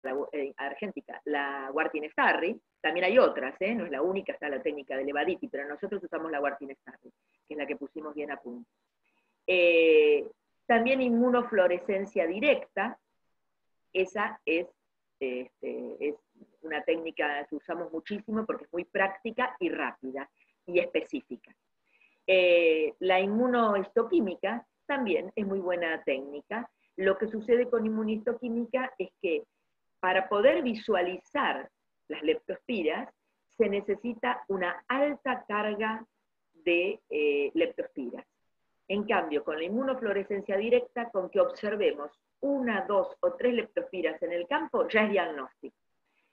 la Wartin-Starry. También hay otras, no es la única, está la técnica de Levaditi, pero nosotros usamos la Wartin-Starry, que es la que pusimos bien a punto. También inmunofluorescencia directa, esa es una técnica que usamos muchísimo porque es muy práctica y rápida y específica. La inmunohistoquímica también es muy buena técnica. Lo que sucede con inmunohistoquímica es que para poder visualizar las leptospiras se necesita una alta carga de leptospiras. En cambio, con la inmunofluorescencia directa, con que observemos 1, 2 o 3 leptospiras en el campo, ya es diagnóstico.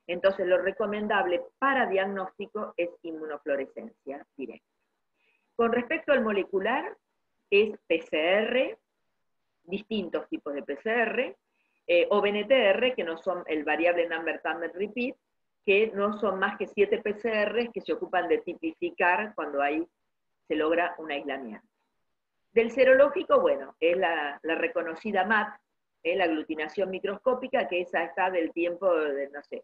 Entonces, lo recomendable para diagnóstico es inmunofluorescencia directa. Con respecto al molecular, es PCR, distintos tipos de PCR, o BNTR, que no son el variable number tandem repeat, que no son más que 7 PCRs que se ocupan de tipificar cuando se logra un aislamiento. Del serológico, bueno, es la reconocida MAT, la aglutinación microscópica, que esa está del tiempo de, no sé,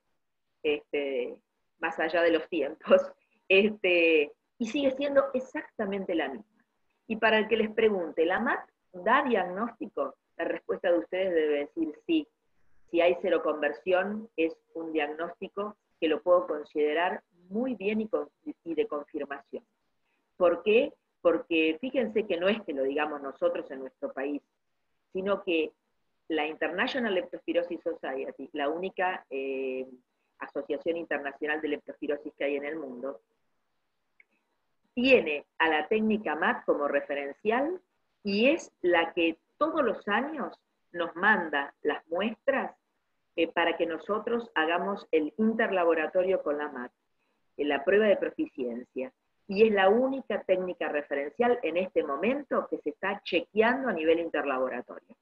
más allá de los tiempos, y sigue siendo exactamente la misma. Y para el que les pregunte, ¿la MAT da diagnóstico? La respuesta de ustedes debe decir sí. Si hay seroconversión, es un diagnóstico que lo puedo considerar muy bien y de confirmación. ¿Por qué? Porque fíjense que no es que lo digamos nosotros en nuestro país, sino que la International Leptospirosis Society, la única asociación internacional de leptospirosis que hay en el mundo, tiene a la técnica MAT como referencial y es la que todos los años nos manda las muestras para que nosotros hagamos el interlaboratorio con la MAT, la prueba de proficiencia. y es la única técnica referencial en este momento que se está chequeando a nivel interlaboratorio.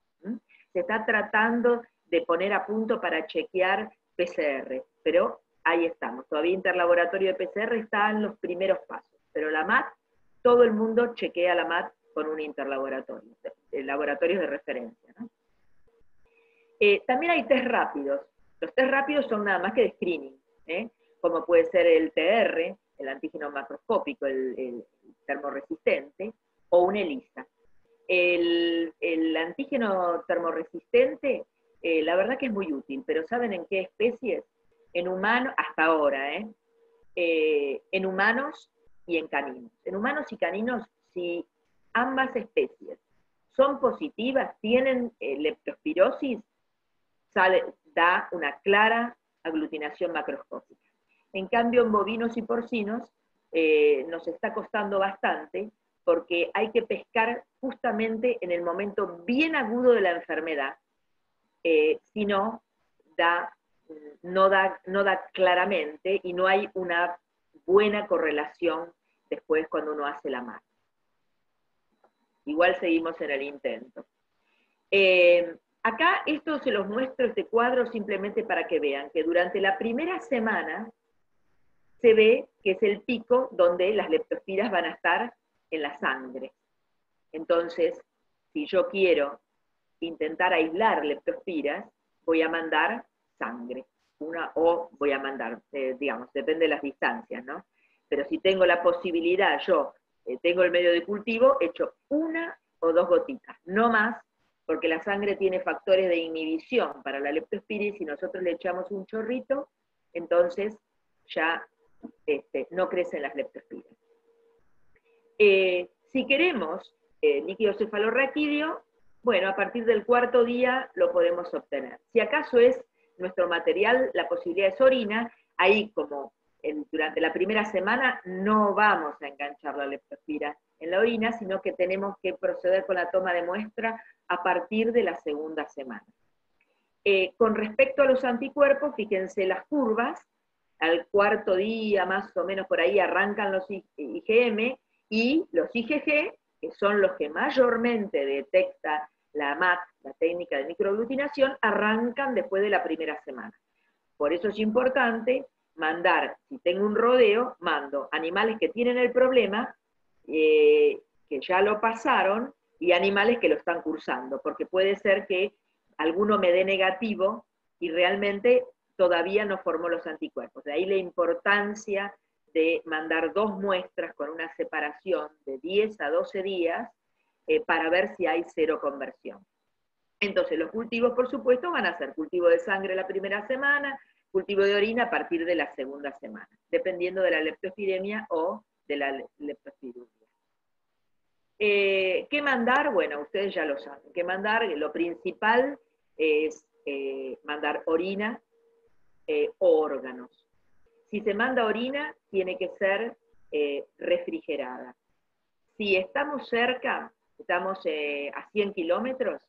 Se está tratando de poner a punto para chequear PCR, pero ahí estamos. Todavía interlaboratorio de PCR está en los primeros pasos, pero la MAT, todo el mundo chequea la MAT con un interlaboratorio, laboratorios de referencia, ¿no? También hay test rápidos. Los test rápidos son nada más que de screening, como puede ser el TR, el antígeno macroscópico, el termorresistente, o un ELISA. El antígeno termorresistente, la verdad que es muy útil, pero ¿saben en qué especies? En humanos, hasta ahora, en humanos y en caninos. En humanos y caninos, si ambas especies son positivas, tienen leptospirosis, da una clara aglutinación macroscópica. En cambio, en bovinos y porcinos nos está costando bastante porque hay que pescar justamente en el momento bien agudo de la enfermedad, si no da claramente y no hay una buena correlación después cuando uno hace la MAT. Igual seguimos en el intento. Acá esto se los muestro, este cuadro, simplemente para que vean que durante la primera semana se ve que es el pico donde las leptospiras van a estar en la sangre. Entonces, si yo quiero intentar aislar leptospiras, voy a mandar sangre, o voy a mandar, digamos, depende de las distancias, ¿no? Pero si tengo la posibilidad, yo tengo el medio de cultivo, echo 1 o 2 gotitas, no más, porque la sangre tiene factores de inhibición para la leptospira, y si nosotros le echamos un chorrito, entonces ya no crecen las leptospiras. Si queremos líquido cefalorraquídeo, bueno, a partir del 4.º día lo podemos obtener. Si acaso es nuestro material, la posibilidad es orina, ahí como durante la primera semana no vamos a enganchar la leptospira en la orina, sino que tenemos que proceder con la toma de muestra a partir de la 2ª semana. Con respecto a los anticuerpos, fíjense las curvas, al 4.º día más o menos por ahí arrancan los IgM, y los IgG, que son los que mayormente detecta la MAT, la técnica de microaglutinación, arrancan después de la primera semana. Por eso es importante mandar, si tengo un rodeo, mando animales que tienen el problema, que ya lo pasaron, y animales que lo están cursando, porque puede ser que alguno me dé negativo y realmente todavía no formó los anticuerpos. De ahí la importancia de mandar 2 muestras con una separación de 10 a 12 días para ver si hay seroconversión. Entonces los cultivos, por supuesto, van a ser cultivo de sangre la primera semana, cultivo de orina a partir de la 2ª semana, dependiendo de la leptospiremia o de la leptospiruria. ¿Qué mandar? Bueno, ustedes ya lo saben. ¿Qué mandar? Lo principal es mandar orina o órganos. Si se manda orina, tiene que ser refrigerada. Si estamos cerca, estamos a 100 kilómetros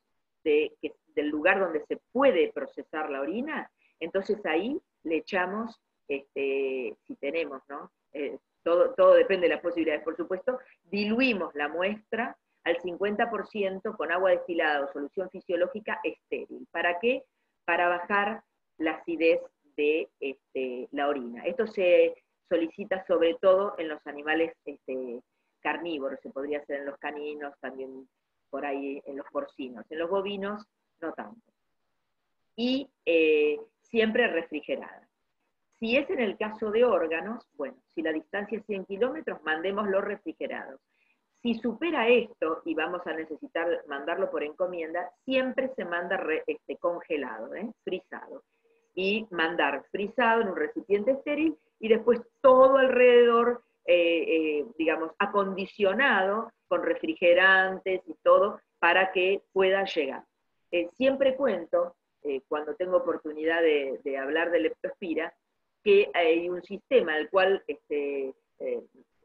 del lugar donde se puede procesar la orina, entonces ahí le echamos, si tenemos, ¿no? Todo depende de las posibilidades, por supuesto, diluimos la muestra al 50% con agua destilada o solución fisiológica estéril. ¿Para qué? Para bajar la acidez de la orina. Esto se solicita sobre todo en los animales carnívoros, se podría hacer en los caninos, también por ahí en los porcinos. En los bovinos, no tanto. Y siempre refrigerada. Si es en el caso de órganos, bueno, si la distancia es 100 kilómetros, mandémoslo refrigerado. Si supera esto, y vamos a necesitar mandarlo por encomienda, siempre se manda congelado, frisado. Y mandar frisado en un recipiente estéril, y después todo alrededor, digamos, acondicionado con refrigerantes y todo, para que pueda llegar. Siempre cuento, cuando tengo oportunidad de hablar de leptospira, que hay un sistema al cual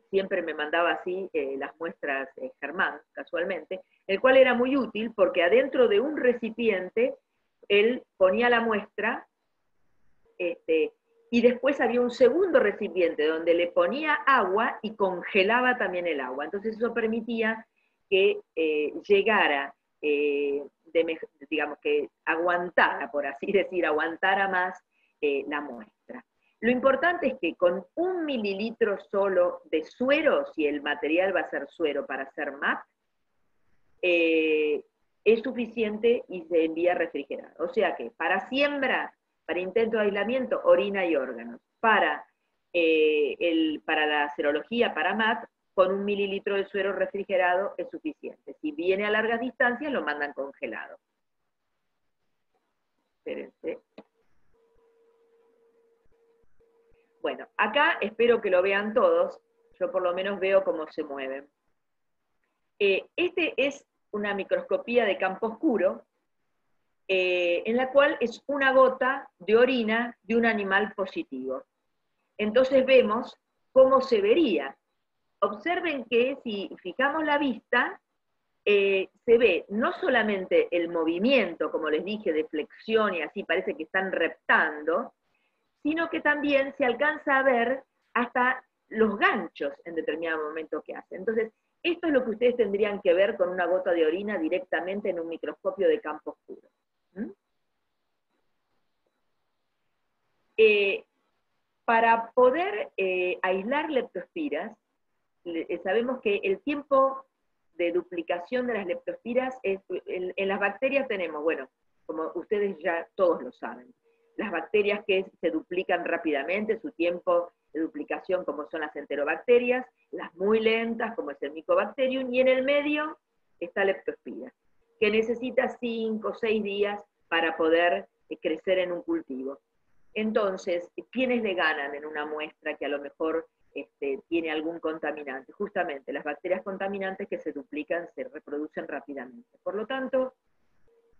siempre me mandaba así las muestras Germán, casualmente, el cual era muy útil porque adentro de un recipiente él ponía la muestra y después había un segundo recipiente donde le ponía agua y congelaba también el agua. Entonces eso permitía que llegara, digamos que aguantara, por así decir, aguantara más la muestra. Lo importante es que con 1 mililitro solo de suero, si el material va a ser suero para hacer MAP, es suficiente y se envía refrigerado. O sea que para siembra, para intento de aislamiento, orina y órganos. Para la serología, para MAP, con 1 mililitro de suero refrigerado es suficiente. Si viene a largas distancias, lo mandan congelado. Espérense. Bueno, acá espero que lo vean todos. Yo por lo menos veo cómo se mueven. Este es una microscopía de campo oscuro, en la cual es una gota de orina de un animal positivo. Entonces vemos cómo se vería. Observen que si fijamos la vista, se ve no solamente el movimiento, como les dije, de flexión y así parece que están reptando, sino que también se alcanza a ver hasta los ganchos en determinado momento que hacen. Entonces, esto es lo que ustedes tendrían que ver con una gota de orina directamente en un microscopio de campo oscuro. Para poder aislar leptospiras, sabemos que el tiempo de duplicación de las leptospiras, en las bacterias tenemos, bueno, como ustedes ya todos lo saben, las bacterias que se duplican rápidamente, su tiempo de duplicación como son las enterobacterias, las muy lentas como es el Mycobacterium, y en el medio está la leptospira, que necesita 5 o 6 días para poder crecer en un cultivo. Entonces, ¿quiénes le ganan en una muestra que a lo mejor tiene algún contaminante? Justamente las bacterias contaminantes que se duplican, se reproducen rápidamente. Por lo tanto,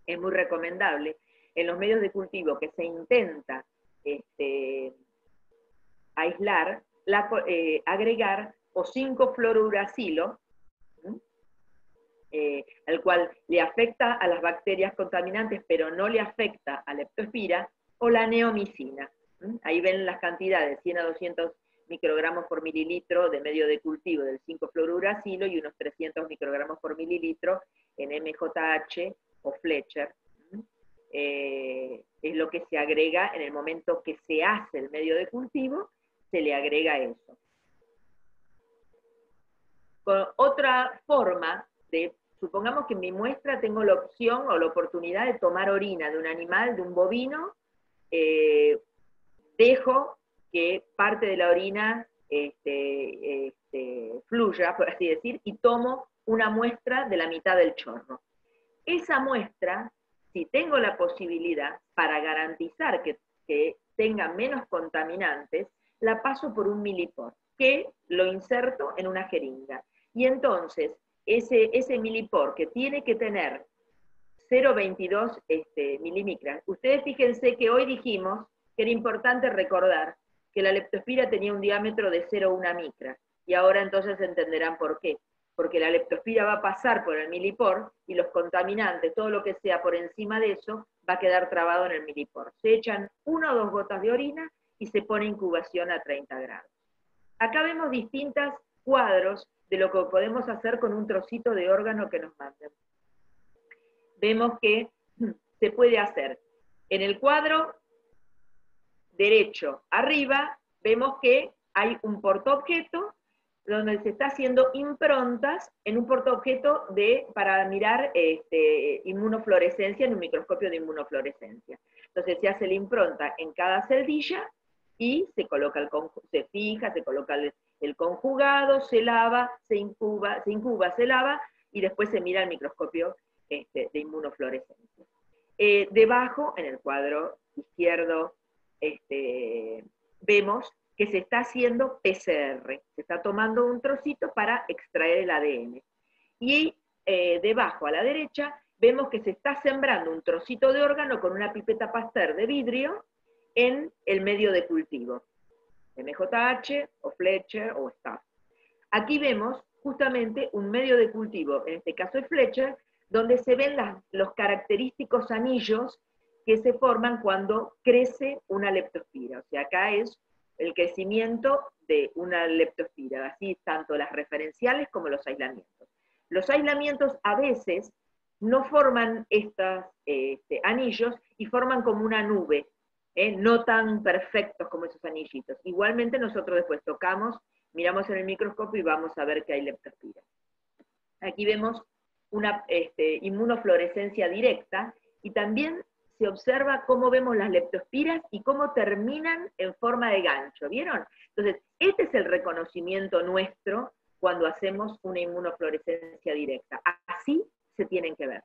es muy recomendable en los medios de cultivo que se intenta aislar, agregar o 5-fluorouracilo, al cual le afecta a las bacterias contaminantes, pero no le afecta a la leptospira, o la neomicina. Ahí ven las cantidades, 100 a 200 microgramos por mililitro de medio de cultivo del 5-fluorouracilo y unos 300 microgramos por mililitro en MJH o Fletcher. Es lo que se agrega en el momento que se hace el medio de cultivo, se le agrega eso. Con otra forma de, supongamos que en mi muestra tengo la opción o la oportunidad de tomar orina de un animal, de un bovino, dejo que parte de la orina fluya, por así decir, y tomo una muestra de la mitad del chorro. Esa muestra, si tengo la posibilidad, para garantizar que tenga menos contaminantes, la paso por un milipor, que lo inserto en una jeringa. Y entonces, ese milipor, que tiene que tener 0,22 milimicras, ustedes fíjense que hoy dijimos que era importante recordar que la leptospira tenía un diámetro de 0,1 micra, y ahora entonces entenderán por qué. Porque la leptospira va a pasar por el milipor, y los contaminantes, todo lo que sea por encima de eso, va a quedar trabado en el milipor. Se echan 1 o 2 gotas de orina, y se pone incubación a 30 grados. Acá vemos distintos cuadros de lo que podemos hacer con un trocito de órgano que nos manden. Vemos que se puede hacer. En el cuadro derecho arriba, vemos que hay un portaobjeto donde se está haciendo improntas en un portaobjeto para mirar inmunofluorescencia en un microscopio de inmunofluorescencia. Entonces se hace la impronta en cada celdilla y se coloca se fija, se coloca el conjugado, se lava, se incuba, se lava, y después se mira el microscopio de inmunofluorescencia. Debajo, en el cuadro izquierdo, vemos que se está haciendo PCR, se está tomando un trocito para extraer el ADN. Y debajo, a la derecha, vemos que se está sembrando un trocito de órgano con una pipeta Pasteur de vidrio en el medio de cultivo, MJH o Fletcher o Staff. Aquí vemos justamente un medio de cultivo, en este caso es Fletcher, donde se ven los característicos anillos que se forman cuando crece una leptospira. O sea, acá es el crecimiento de una leptospira, así tanto las referenciales como los aislamientos. Los aislamientos a veces no forman estos anillos y forman como una nube, no tan perfectos como esos anillitos. Igualmente nosotros después tocamos, miramos en el microscopio y vamos a ver que hay leptospira. Aquí vemos una inmunofluorescencia directa y también se observa cómo vemos las leptospiras y cómo terminan en forma de gancho, ¿vieron? Entonces, este es el reconocimiento nuestro cuando hacemos una inmunofluorescencia directa. Así se tienen que ver.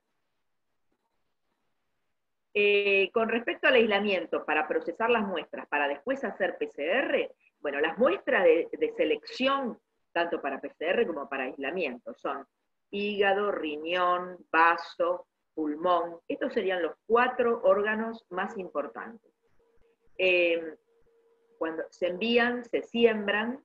Con respecto al aislamiento, para procesar las muestras, para después hacer PCR, bueno, las muestras de selección, tanto para PCR como para aislamiento, son hígado, riñón, vaso, pulmón. Estos serían los 4 órganos más importantes. Cuando se envían, se siembran.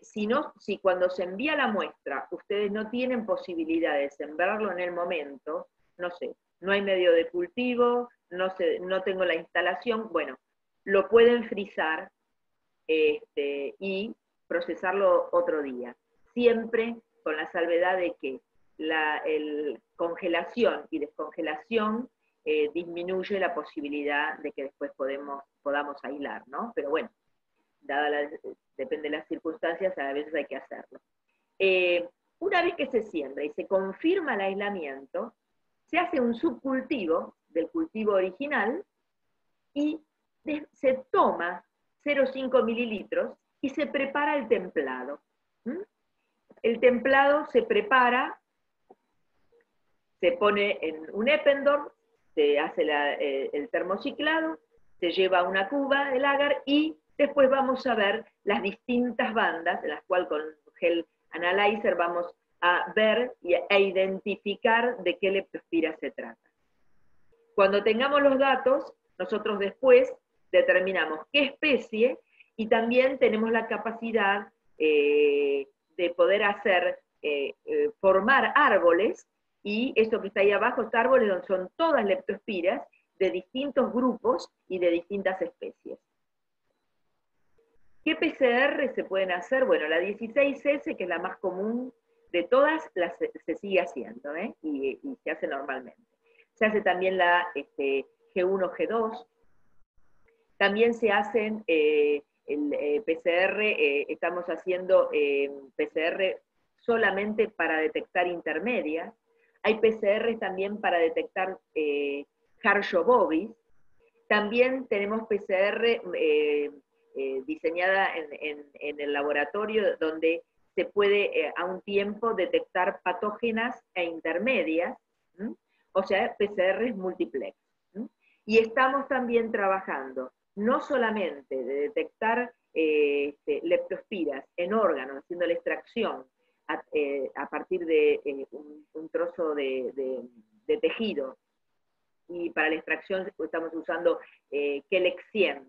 Si cuando se envía la muestra ustedes no tienen posibilidad de sembrarlo en el momento, no sé, no hay medio de cultivo, no tengo la instalación, bueno, lo pueden frizar y procesarlo otro día. Siempre con la salvedad de que congelación y descongelación disminuye la posibilidad de que después podamos aislar, ¿no? Pero bueno, depende de las circunstancias, a veces hay que hacerlo. Una vez que se siembra y se confirma el aislamiento, se hace un subcultivo del cultivo original y se toma 0,5 mililitros y se prepara el templado. El templado se prepara, se pone en un Eppendorf, se hace el termociclado, se lleva a una cuba del agar y después vamos a ver las distintas bandas, en las cuales con Gel Analyzer vamos a ver e identificar de qué leptospira se trata. Cuando tengamos los datos, nosotros después determinamos qué especie y también tenemos la capacidad de poder formar árboles, y esto que está ahí abajo, estos árboles son todas leptospiras de distintos grupos y de distintas especies. ¿Qué PCR se pueden hacer? Bueno, la 16S, que es la más común de todas, se sigue haciendo, y se hace normalmente. Se hace también la G1, G2. También se hacen el PCR, estamos haciendo PCR solamente para detectar intermedias. Hay PCR también para detectar Harshio bovis. También tenemos PCR diseñada en el laboratorio donde se puede a un tiempo detectar patógenas e intermedias, o sea, PCRs multiplex. Y estamos también trabajando no solamente de detectar leptospiras en órganos, haciendo la extracción a partir de un trozo de tejido, y para la extracción estamos usando Kelec-100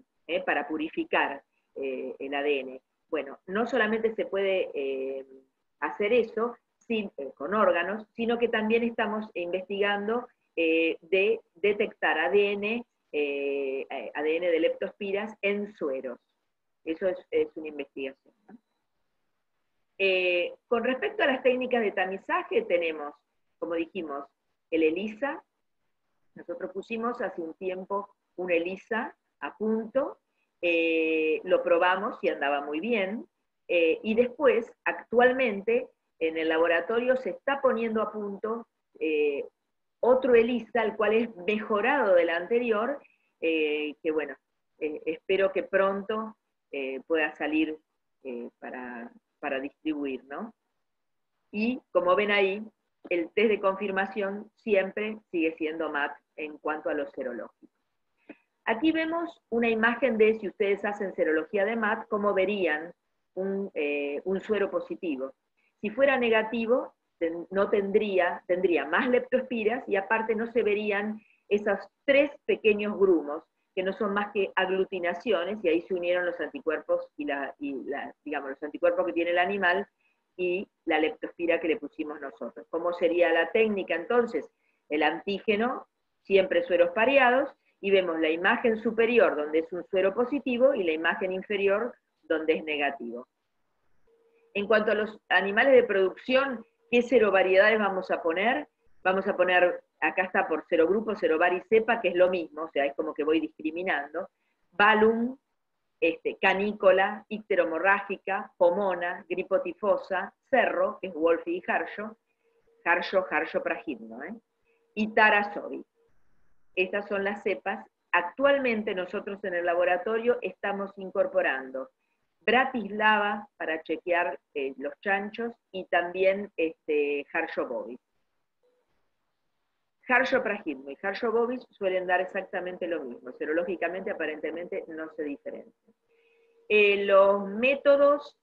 para purificar el ADN. Bueno, no solamente se puede hacer eso con órganos, sino que también estamos investigando de detectar ADN de leptospiras en sueros. Eso es una investigación, ¿no? Con respecto a las técnicas de tamizaje, tenemos, como dijimos, el ELISA. Nosotros pusimos hace un tiempo un ELISA a punto, lo probamos y andaba muy bien, y después, actualmente, en el laboratorio se está poniendo a punto otro ELISA, el cual es mejorado del anterior, que bueno, espero que pronto pueda salir para distribuir, ¿no? Y como ven ahí, el test de confirmación siempre sigue siendo MAT en cuanto a los serológicos. Aquí vemos una imagen de, si ustedes hacen serología de MAT, cómo verían un suero positivo. Si fuera negativo, tendría más leptospiras y aparte no se verían esos 3 pequeños grumos, que no son más que aglutinaciones, y ahí se unieron los anticuerpos digamos, los anticuerpos que tiene el animal y la leptospira que le pusimos nosotros. ¿Cómo sería la técnica entonces? El antígeno, siempre sueros pareados, y vemos la imagen superior donde es un suero positivo y la imagen inferior donde es negativo. En cuanto a los animales de producción, ¿qué serovariedades vamos a poner? Vamos a poner, acá está por serogrupo, serovar y cepa, que es lo mismo, o sea, es como que voy discriminando. Balum, canícola, icteromorrágica, pomona, gripotifosa, cerro, que es Wolfi y Harsho pragidno, y Tarasovi. Estas son las cepas. Actualmente nosotros en el laboratorio estamos incorporando Bratislava para chequear los chanchos y también Harsho bovis. Harsho pragidno y Harsho bovis suelen dar exactamente lo mismo. Serológicamente aparentemente no se diferencian. Los métodos,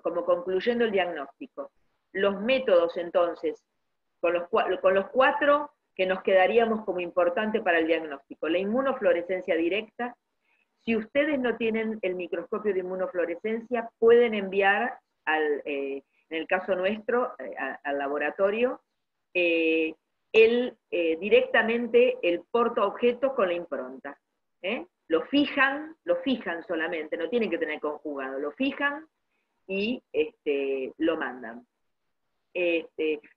como concluyendo el diagnóstico, los métodos entonces, con los 4 que nos quedaríamos como importante para el diagnóstico. La inmunofluorescencia directa. Si ustedes no tienen el microscopio de inmunofluorescencia, pueden enviar, en el caso nuestro, al laboratorio, directamente el portaobjetos con la impronta. Lo fijan solamente, no tienen que tener conjugado, lo fijan y lo mandan.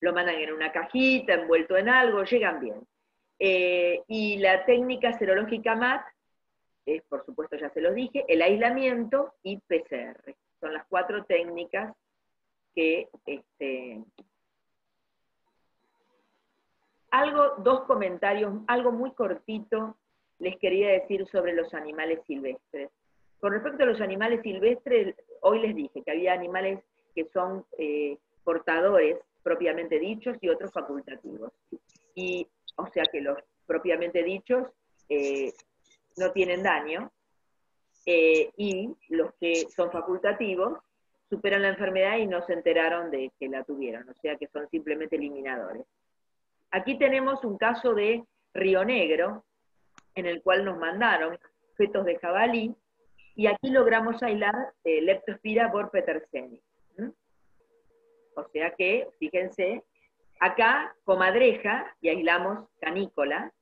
Lo mandan en una cajita, envuelto en algo, llegan bien. Y la técnica serológica MAT, por supuesto ya se los dije, el aislamiento y PCR. Son las 4 técnicas que... 2 comentarios, algo muy cortito les quería decir sobre los animales silvestres. Con respecto a los animales silvestres, hoy les dije que había animales que son portadores propiamente dichos y otros facultativos. Y, o sea que los propiamente dichos no tienen daño, y los que son facultativos superan la enfermedad y no se enteraron de que la tuvieron, o sea que son simplemente eliminadores. Aquí tenemos un caso de Río Negro, en el cual nos mandaron fetos de jabalí, y aquí logramos aislar Leptospira borpeterseni. O sea que, fíjense, acá comadreja, y aislamos canícola,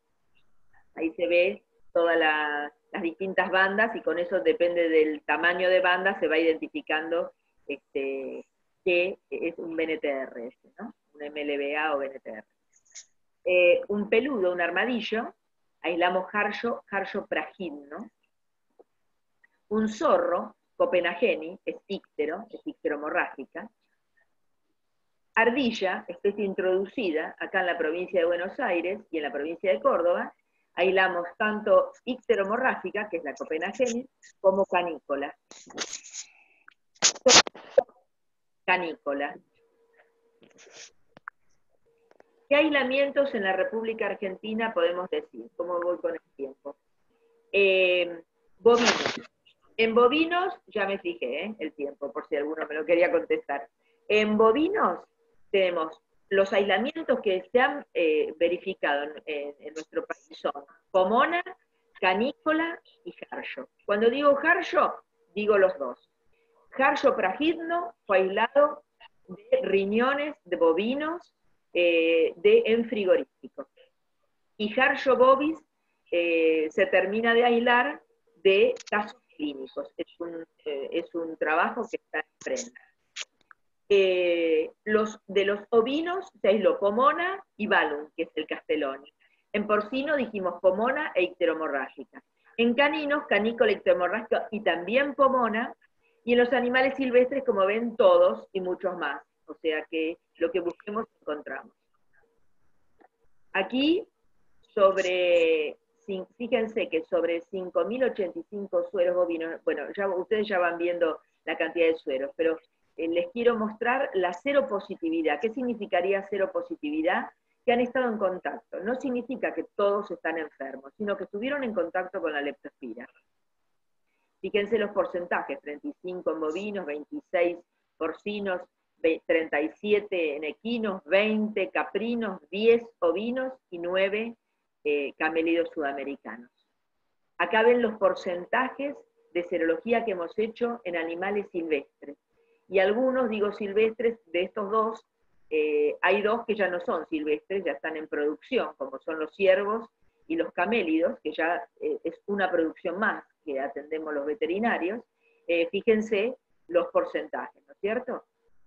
ahí se ve todas las distintas bandas, y con eso depende del tamaño de banda, se va identificando que es un BNTR, ¿no? Un MLBA o BNTR. Un peludo, un armadillo, aislamos Harsho pragidno. Un zorro, Copenhageni, es icteromorrágica. Ardilla, especie introducida acá en la provincia de Buenos Aires y en la provincia de Córdoba, aislamos tanto icteromorrágica, que es la Copenhageni, como canícola. Canícola. ¿Qué aislamientos en la República Argentina podemos decir? ¿Cómo voy con el tiempo? Bovinos. En bovinos, ya me fijé el tiempo, por si alguno me lo quería contestar. En bovinos tenemos los aislamientos que se han verificado en nuestro país son pomona, canícola y Harsho. Cuando digo Harsho, digo los 2. Harsho pragidno fue aislado de riñones de bovinos en frigoríficos. Y Harsho bovis se termina de aislar de casos clínicos. Es un trabajo que está en frente. De los ovinos se aisló pomona y balum, que es el castelloni. En porcino dijimos pomona e icteromorrágica. En caninos, canícola, icteromorrágica y también pomona. Y en los animales silvestres, como ven, todos y muchos más. O sea que lo que busquemos encontramos. Aquí, fíjense que sobre 5.085 sueros bovinos, bueno, ustedes ya van viendo la cantidad de sueros, pero les quiero mostrar la seropositividad. ¿Qué significaría seropositividad? Que han estado en contacto. No significa que todos están enfermos, sino que estuvieron en contacto con la leptospira. Fíjense los porcentajes, 35 en bovinos, 26 porcinos, 37 en equinos, 20 caprinos, 10 ovinos y 9 camélidos sudamericanos. Acá ven los porcentajes de serología que hemos hecho en animales silvestres. Y algunos, digo silvestres, de estos 2, hay 2 que ya no son silvestres, ya están en producción, como son los ciervos y los camélidos, que ya es una producción más que atendemos los veterinarios, fíjense los porcentajes, ¿no es cierto?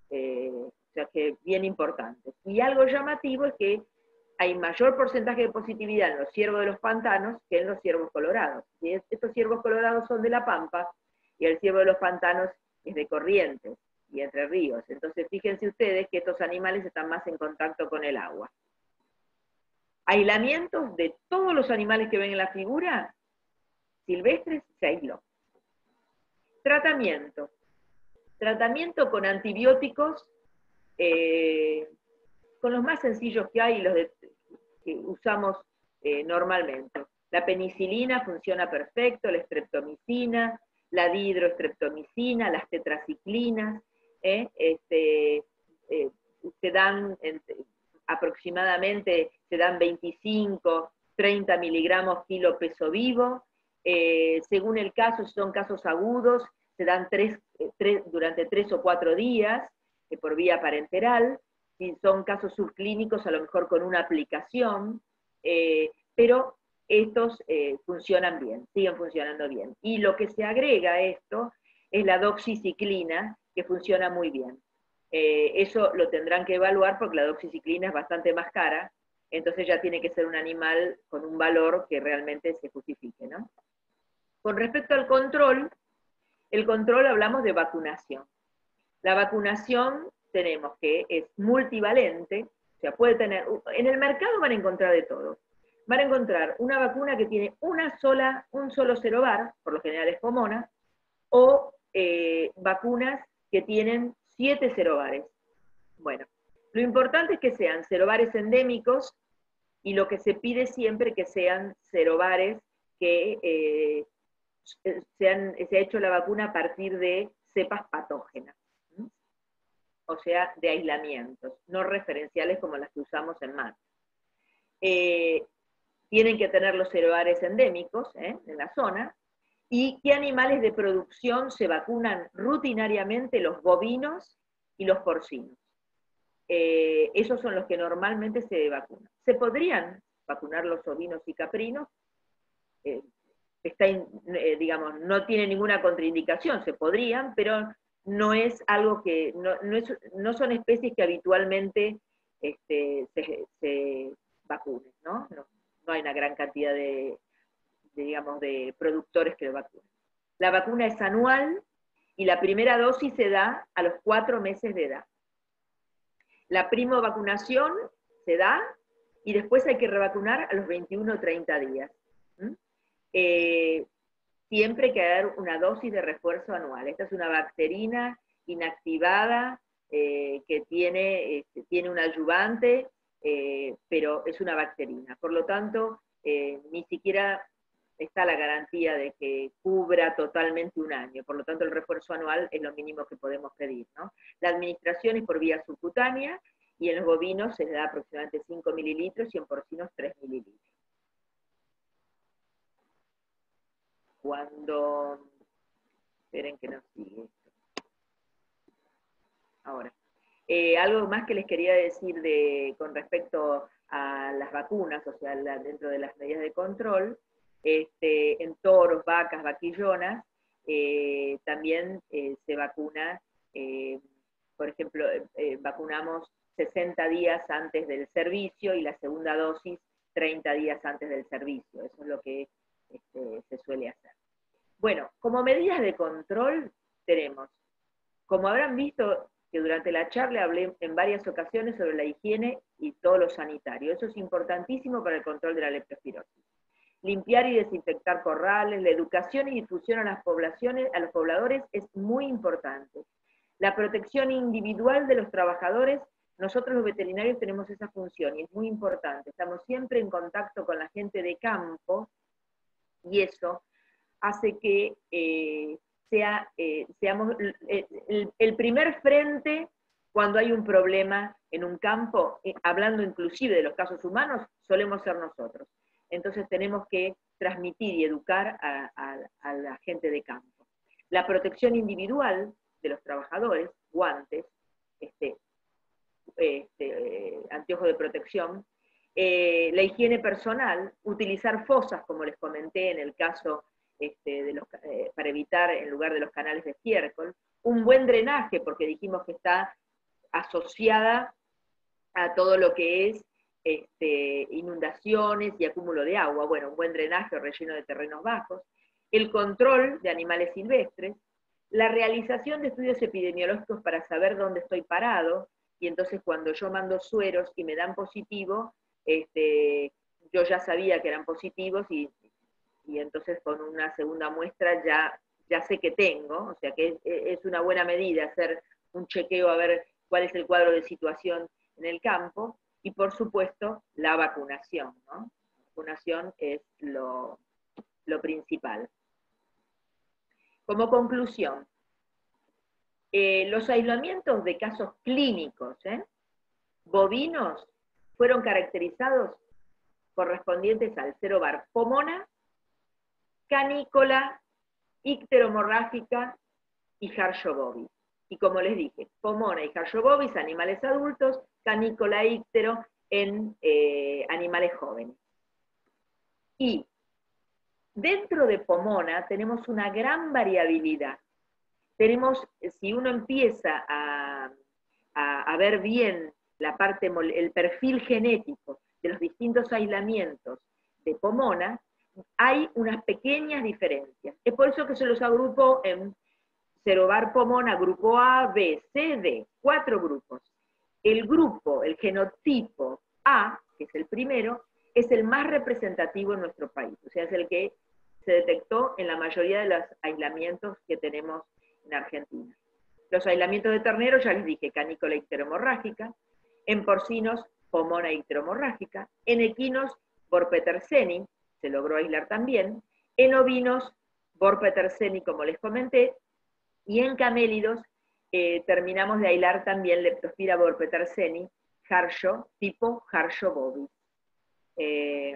O sea que bien importante. Y algo llamativo es que hay mayor porcentaje de positividad en los ciervos de los pantanos que en los ciervos colorados. Y estos ciervos colorados son de la Pampa, y el ciervo de los pantanos es de Corrientes y Entre Ríos. Entonces fíjense ustedes que estos animales están más en contacto con el agua. Aislamientos de todos los animales que ven en la figura, silvestres, se aisló. Tratamiento. Tratamiento con antibióticos, con los más sencillos que hay y los que usamos normalmente. La penicilina funciona perfecto, la streptomicina, la dihidrostreptomicina, las tetraciclinas, se dan aproximadamente, se dan 25, 30 miligramos kilo peso vivo. Según el caso, si son casos agudos, se dan durante 3 o 4 días por vía parenteral. Si son casos subclínicos, a lo mejor con una aplicación, pero estos funcionan bien, siguen funcionando bien. Y lo que se agrega a esto es la doxiciclina, que funciona muy bien. Eso lo tendrán que evaluar porque la doxiciclina es bastante más cara, entonces ya tiene que ser un animal con un valor que realmente se justifique, ¿no? Con respecto al control, el control hablamos de vacunación. La vacunación tenemos que es multivalente, o sea, puede tener, en el mercado van a encontrar de todo. Van a encontrar una vacuna que tiene un solo serovar, por lo general es Pomona, o vacunas que tienen 7 serovares. Bueno, lo importante es que sean serovares endémicos, y lo que se pide siempre que sean serovares que se ha hecho la vacuna a partir de cepas patógenas, o sea, de aislamientos, no referenciales como las que usamos en MAT. Tienen que tener los serovares endémicos en la zona. ¿Y qué animales de producción se vacunan rutinariamente? Los bovinos y los porcinos. Esos son los que normalmente se vacunan. ¿Se podrían vacunar los ovinos y caprinos? Digamos, no tiene ninguna contraindicación, se podrían, pero no es algo que, no son especies que habitualmente se vacunen, ¿no? No hay una gran cantidad digamos, de productores que lo vacunen. La vacuna es anual y la primera dosis se da a los 4 meses de edad. La primovacunación se da y después hay que revacunar a los 21 o 30 días. Siempre hay que dar una dosis de refuerzo anual. Esta es una bacterina inactivada que tiene un adyuvante, pero es una bacterina. Por lo tanto, ni siquiera está la garantía de que cubra totalmente un año. Por lo tanto, el refuerzo anual es lo mínimo que podemos pedir, ¿no? La administración es por vía subcutánea, y en los bovinos se le da aproximadamente 5 mililitros y en porcinos 3 mililitros. Esperen que no sigue esto. Ahora. Algo más que les quería decir con respecto a las vacunas, o sea, dentro de las medidas de control, en toros, vacas, vaquillonas, también se vacuna, por ejemplo, vacunamos 60 días antes del servicio y la segunda dosis 30 días antes del servicio. Eso es lo que se suele hacer. Bueno, como medidas de control tenemos, como habrán visto que durante la charla hablé en varias ocasiones sobre la higiene y todo lo sanitario. Eso es importantísimo para el control de la leptospirosis. Limpiar y desinfectar corrales, la educación y difusión a las poblaciones, a los pobladores es muy importante. La protección individual de los trabajadores, nosotros los veterinarios tenemos esa función y es muy importante. Estamos siempre en contacto con la gente de campo y eso hace que seamos el primer frente cuando hay un problema en un campo, hablando inclusive de los casos humanos, solemos ser nosotros. Entonces tenemos que transmitir y educar a la gente de campo. La protección individual de los trabajadores, guantes, anteojos de protección, la higiene personal, utilizar fosas, como les comenté en el caso para evitar en lugar de los canales de estiércol, un buen drenaje, porque dijimos que está asociada a todo lo que es inundaciones y acúmulo de agua, bueno, un buen drenaje o relleno de terrenos bajos, el control de animales silvestres, la realización de estudios epidemiológicos para saber dónde estoy parado, y entonces cuando yo mando sueros y me dan positivo, yo ya sabía que eran positivos y entonces con una segunda muestra ya sé que tengo, o sea que es una buena medida hacer un chequeo a ver cuál es el cuadro de situación en el campo, y por supuesto la vacunación, ¿no? La vacunación es lo principal. Como conclusión, los aislamientos de casos clínicos, bovinos, fueron caracterizados correspondientes al serovar Pomona, canícola, icteromorrágica y Harshio bovis. Y como les dije, Pomona y Harshio bovis, animales adultos, canícola e íctero en animales jóvenes. Y dentro de Pomona tenemos una gran variabilidad. Tenemos, si uno empieza a ver bien el perfil genético de los distintos aislamientos de Pomona, hay unas pequeñas diferencias. Es por eso que se los agrupo en serovar Pomona, grupo A, B, C, D, 4 grupos. El grupo, el genotipo A, que es el primero, es el más representativo en nuestro país, o sea, es el que se detectó en la mayoría de los aislamientos que tenemos en Argentina. Los aislamientos de terneros, ya les dije, canícola icteromorrágica, en porcinos, Pomona icteromorrágica, en equinos, Borpeterseni, se logró aislar también, en ovinos, Borpeterseni, como les comenté, y en camélidos terminamos de aislar también Leptospira borpeterseni, tipo Harshio bovis.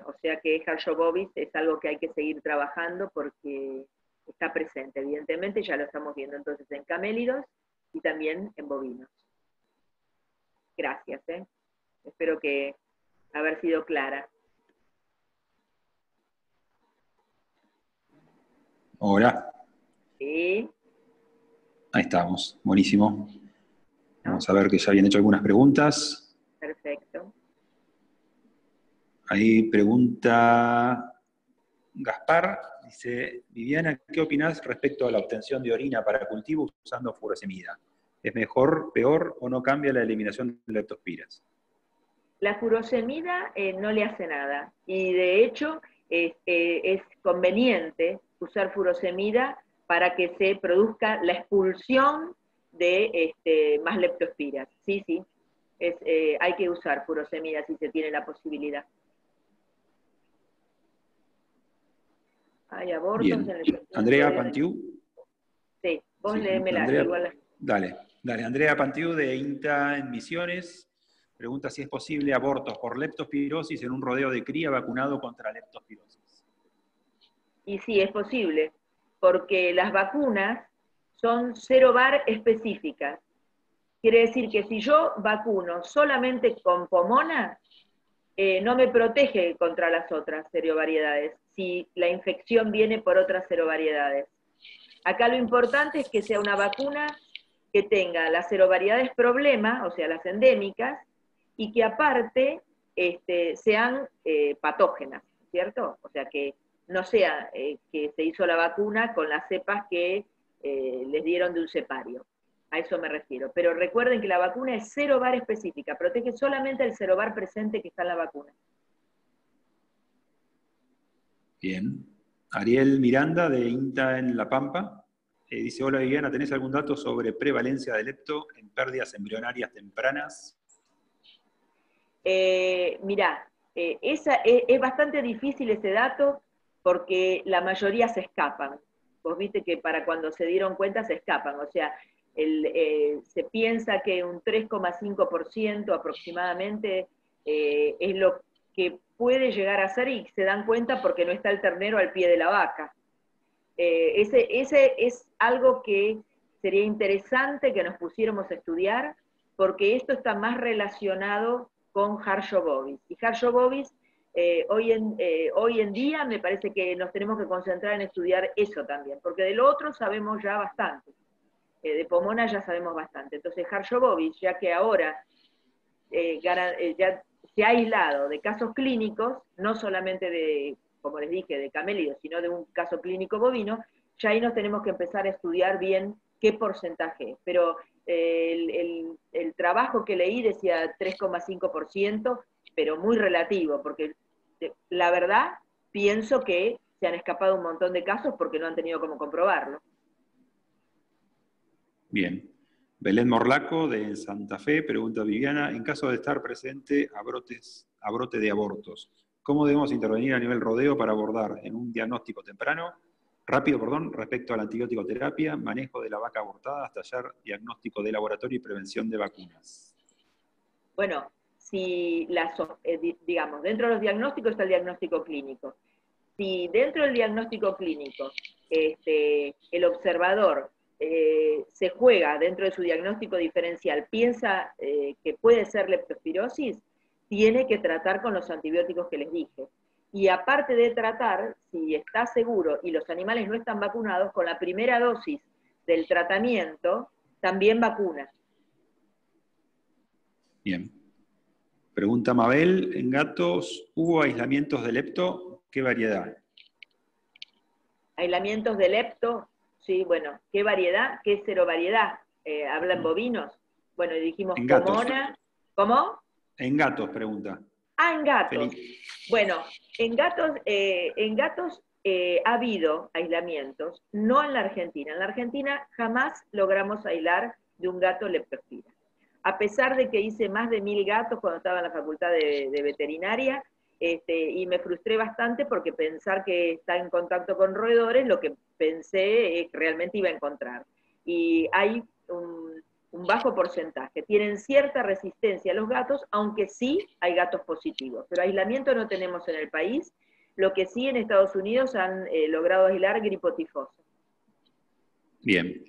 O sea que Harshio bovis es algo que hay que seguir trabajando porque está presente, evidentemente, ya lo estamos viendo entonces en camélidos y también en bovinos. Gracias, espero que haber sido clara. Hola. Sí. Ahí estamos, buenísimo. Vamos a ver que ya habían hecho algunas preguntas. Perfecto. Ahí pregunta Gaspar, dice, Viviana, ¿qué opinás respecto a la obtención de orina para cultivo usando furosemida? ¿Es mejor, peor o no cambia la eliminación de leptospiras? La furosemida no le hace nada, y de hecho es conveniente usar furosemida para que se produzca la expulsión de más leptospiras. Sí, sí, hay que usar furosemida si se tiene la posibilidad. Hay abortos Bien. en el... Andrea Pantiu. Sí, vos Sí, léemela, Andrea, igual. Dale, Andrea Pantiu de INTA en Misiones pregunta si es posible abortos por leptospirosis en un rodeo de cría vacunado contra leptospirosis. Y sí, es posible, porque las vacunas son serovar específicas. Quiere decir que si yo vacuno solamente con Pomona, no me protege contra las otras serovariedades, si la infección viene por otras serovariedades. Acá lo importante es que sea una vacuna que tenga las serovariedades problema, o sea, las endémicas, y que aparte sean patógenas, ¿cierto? O sea, que no sea que se hizo la vacuna con las cepas que les dieron de un cepario. A eso me refiero. Pero recuerden que la vacuna es serovar específica, protege solamente el serovar presente que está en la vacuna. Bien. Ariel Miranda de INTA en La Pampa dice, hola Viviana, ¿tenés algún dato sobre prevalencia de lepto en pérdidas embrionarias tempranas? Mirá, es bastante difícil ese dato porque la mayoría se escapan. Vos viste que para cuando se dieron cuenta se escapan, o sea, se piensa que un 3,5% aproximadamente es lo que puede llegar a ser y se dan cuenta porque no está el ternero al pie de la vaca. Ese es algo que sería interesante que nos pusiéramos a estudiar porque esto está más relacionado con Harjo bovis. Y Harjo bovis, hoy en día me parece que nos tenemos que concentrar en estudiar eso también, porque de lo otro sabemos ya bastante. De Pomona ya sabemos bastante. Entonces, Harjo bovis, ya que ahora ya se ha aislado de casos clínicos, no solamente de, como les dije, de camélidos, sino de un caso clínico bovino, ya ahí nos tenemos que empezar a estudiar bien qué porcentaje es. Pero el trabajo que leí decía 3,5%, pero muy relativo, porque la verdad pienso que se han escapado un montón de casos porque no han tenido cómo comprobarlo. Bien. Belén Morlaco, de Santa Fe, pregunta Viviana, en caso de estar presente a brote de abortos, ¿cómo debemos intervenir a nivel rodeo para abordar en un diagnóstico rápido, respecto a la antibiótico terapia, manejo de la vaca abortada, hasta hallar diagnóstico de laboratorio y prevención de vacunas? Bueno, si digamos, dentro de los diagnósticos está el diagnóstico clínico. Si dentro del diagnóstico clínico el observador se juega dentro de su diagnóstico diferencial, piensa que puede ser leptospirosis, tiene que tratar con los antibióticos que les dije. Y aparte de tratar, si está seguro y los animales no están vacunados, con la primera dosis del tratamiento, también vacuna. Bien. Pregunta Mabel, en gatos, ¿hubo aislamientos de lepto? ¿Qué variedad? Aislamientos de lepto, sí, bueno, ¿qué variedad? ¿Qué serovariedad? ¿Hablan bovinos? Bueno, dijimos En gatos. Pomona. ¿Cómo? En gatos, pregunta. Ah, en gatos. Feliz. Bueno, en gatos ha habido aislamientos, no en la Argentina. En la Argentina jamás logramos aislar de un gato leptospira. A pesar de que hice más de 1000 gatos cuando estaba en la facultad de veterinaria, y me frustré bastante porque pensar que está en contacto con roedores, lo que pensé es que realmente iba a encontrar. Y hay un bajo porcentaje. Tienen cierta resistencia a los gatos, aunque sí hay gatos positivos. Pero aislamiento no tenemos en el país. Lo que sí en Estados Unidos han logrado aislar gripo tifosa. Bien.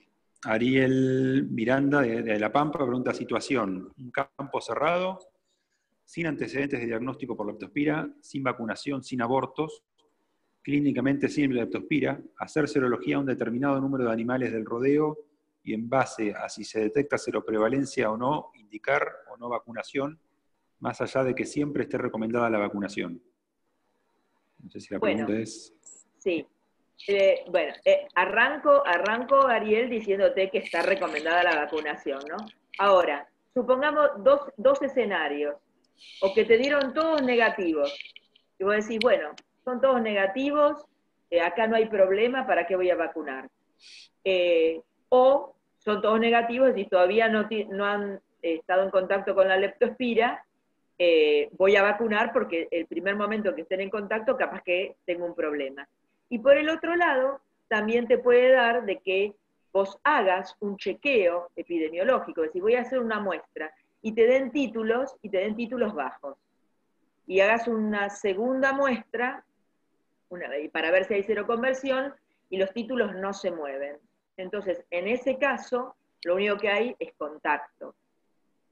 Ariel Miranda, de La Pampa, pregunta situación. Un campo cerrado, sin antecedentes de diagnóstico por leptospira, sin vacunación, sin abortos, clínicamente sin leptospira, hacer serología a un determinado número de animales del rodeo y en base a si se detecta seroprevalencia o no, indicar o no vacunación, más allá de que siempre esté recomendada la vacunación. No sé si la pregunta es... Sí. Arranco, Ariel, diciéndote que está recomendada la vacunación, ¿no? Ahora, supongamos dos escenarios, o que te dieron todos negativos, y vos decís, bueno, son todos negativos, acá no hay problema, ¿para qué voy a vacunar? O son todos negativos y todavía no han estado en contacto con la leptospira, voy a vacunar porque el primer momento que estén en contacto capaz que tengo un problema. Y por el otro lado, también te puede dar de que vos hagas un chequeo epidemiológico, es decir, voy a hacer una muestra, y te den títulos bajos. Y hagas una segunda muestra, para ver si hay seroconversión, y los títulos no se mueven. Entonces, en ese caso, lo único que hay es contacto.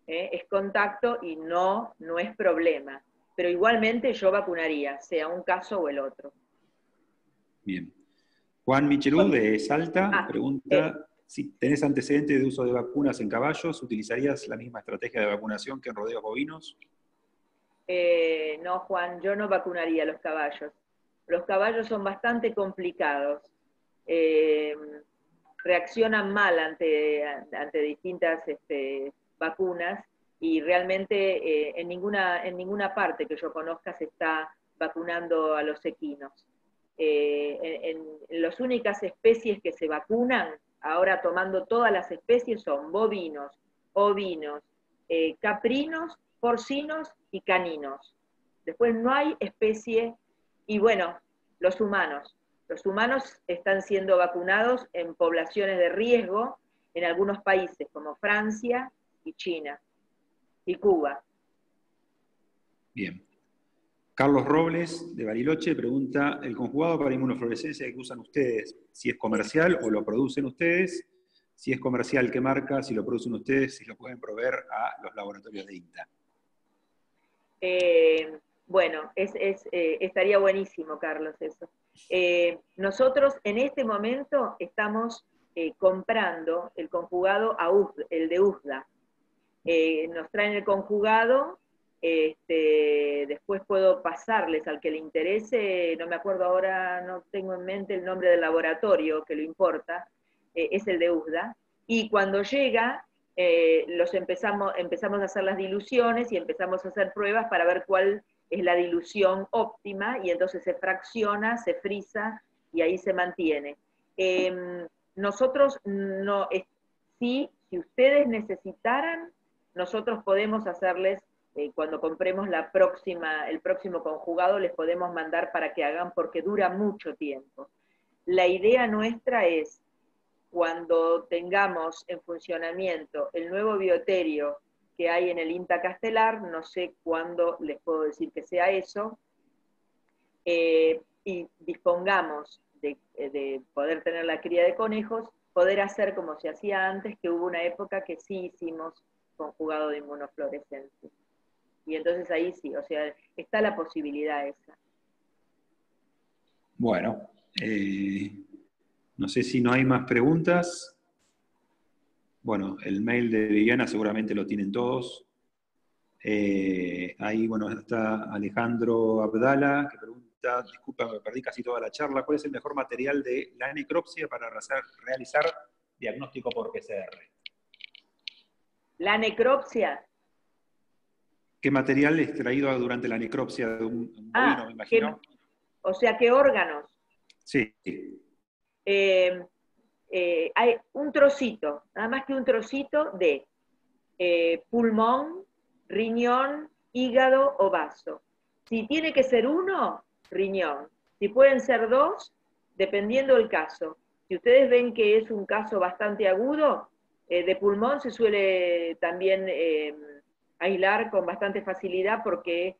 Es contacto y no es problema. Pero igualmente yo vacunaría, sea un caso o el otro. Bien. Juan Michelú, de Salta, pregunta, si tenés antecedentes de uso de vacunas en caballos, ¿utilizarías la misma estrategia de vacunación que en rodeos bovinos? No, Juan, yo no vacunaría a los caballos. Los caballos son bastante complicados. Reaccionan mal ante distintas vacunas y realmente en ninguna parte que yo conozca se está vacunando a los equinos. En las únicas especies que se vacunan, ahora tomando todas las especies, son bovinos, ovinos, caprinos, porcinos y caninos. Después no hay especie, y bueno, los humanos. Los humanos están siendo vacunados en poblaciones de riesgo en algunos países como Francia y China y Cuba. Bien. Carlos Robles, de Bariloche, pregunta, ¿el conjugado para inmunofluorescencia que usan ustedes, si es comercial o lo producen ustedes? Si es comercial, ¿qué marca? Si lo producen ustedes, si lo pueden proveer a los laboratorios de INTA. Bueno, estaría buenísimo, Carlos, eso. Nosotros en este momento estamos comprando el conjugado el de USDA. Nos traen el conjugado, después puedo pasarles al que le interese, no me acuerdo ahora, no tengo en mente el nombre del laboratorio que lo importa, es el de USDA, y cuando llega, empezamos a hacer las diluciones y empezamos a hacer pruebas para ver cuál es la dilución óptima, y entonces se fracciona, se frisa, y ahí se mantiene. Nosotros, si ustedes necesitaran, nosotros podemos hacerles, cuando compremos el próximo conjugado, les podemos mandar para que hagan, porque dura mucho tiempo. La idea nuestra es, cuando tengamos en funcionamiento el nuevo bioterio que hay en el INTA Castelar, no sé cuándo les puedo decir que sea eso, y dispongamos de poder tener la cría de conejos, poder hacer como se hacía antes, que hubo una época que sí hicimos conjugado de inmunofluorescencia. Y entonces ahí sí, o sea, está la posibilidad esa. Bueno, no sé si no hay más preguntas. Bueno, el mail de Viviana seguramente lo tienen todos. Ahí, bueno, está Alejandro Abdala, que pregunta, disculpa, me perdí casi toda la charla, ¿cuál es el mejor material de la necropsia para realizar diagnóstico por PCR? La necropsia. ¿Qué material es extraído durante la necropsia de un bovino, me imagino? O sea, ¿qué órganos? Sí. Hay un trocito, nada más que un trocito de pulmón, riñón, hígado o vaso. Si tiene que ser uno, riñón. Si pueden ser dos, dependiendo del caso. Si ustedes ven que es un caso bastante agudo, de pulmón se suele también aislar con bastante facilidad, porque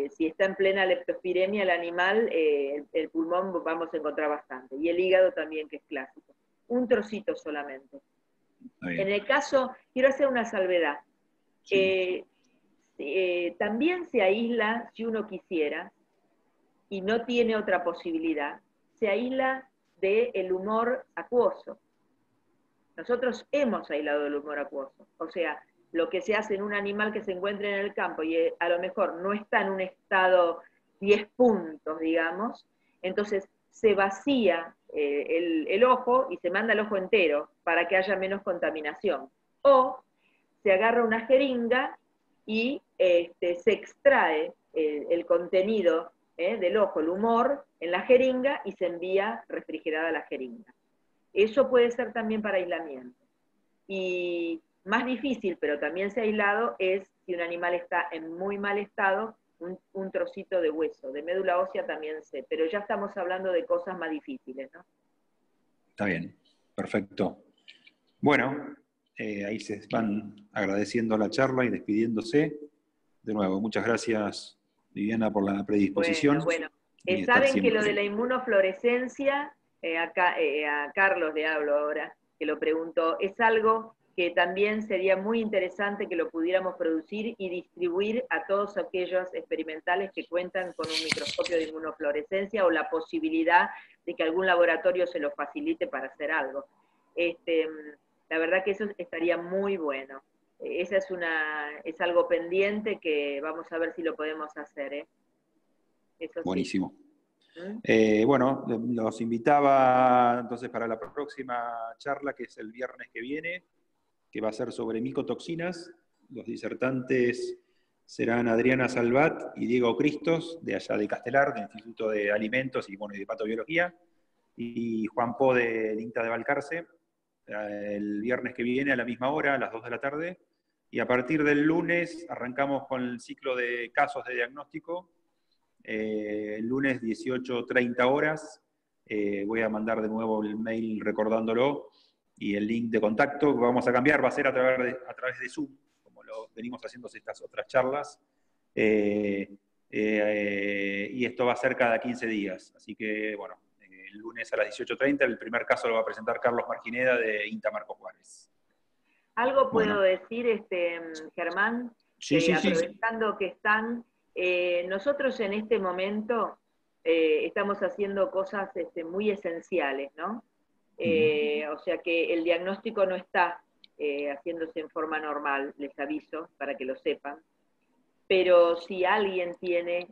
si está en plena leptospiremia el animal, el pulmón vamos a encontrar bastante. Y el hígado también, que es clásico. Un trocito solamente. En el caso, quiero hacer una salvedad. Sí. También se aísla, si uno quisiera, y no tiene otra posibilidad, se aísla del humor acuoso. Nosotros hemos aislado el humor acuoso. O sea, lo que se hace en un animal que se encuentre en el campo y a lo mejor no está en un estado 10 puntos, digamos, entonces se vacía el ojo y se manda el ojo entero para que haya menos contaminación. O se agarra una jeringa y se extrae el contenido del ojo, el humor, en la jeringa, y se envía refrigerada a la jeringa. Eso puede ser también para aislamiento. Y más difícil, pero también se ha aislado, es si un animal está en muy mal estado, un trocito de hueso. De médula ósea también sé, pero ya estamos hablando de cosas más difíciles, ¿no? Está bien, perfecto. Bueno, ahí se van agradeciendo la charla y despidiéndose. De nuevo, muchas gracias, Viviana, por la predisposición. Bueno. Saben que lo de la inmunofluorescencia, a Carlos le hablo ahora, que lo preguntó, es algo que también sería muy interesante que lo pudiéramos producir y distribuir a todos aquellos experimentales que cuentan con un microscopio de inmunofluorescencia, o la posibilidad de que algún laboratorio se lo facilite para hacer algo. La verdad que eso estaría muy bueno. Esa es algo pendiente que vamos a ver si lo podemos hacer, ¿eh? Eso buenísimo. Sí. Bueno, los invitaba entonces para la próxima charla, que es el viernes que viene, que va a ser sobre micotoxinas. Los disertantes serán Adriana Salvat y Diego Cristos, de allá de Castelar, del Instituto de Alimentos y de Patobiología, y Juan Po del INTA de Balcarce, el viernes que viene a la misma hora, a las 2 de la tarde, y a partir del lunes arrancamos con el ciclo de casos de diagnóstico. El lunes 18:30 horas, voy a mandar de nuevo el mail recordándolo, y el link de contacto que vamos a cambiar va a ser a través de Zoom, como lo venimos haciendo estas otras charlas, y esto va a ser cada 15 días, así que bueno, el lunes a las 18:30 el primer caso lo va a presentar Carlos Margineda de INTA Marcos Juárez. Algo puedo decir, Germán, Sí, aprovechando que están, nosotros en este momento estamos haciendo cosas muy esenciales, ¿no? O sea que el diagnóstico no está haciéndose en forma normal, les aviso, para que lo sepan. Pero si alguien tiene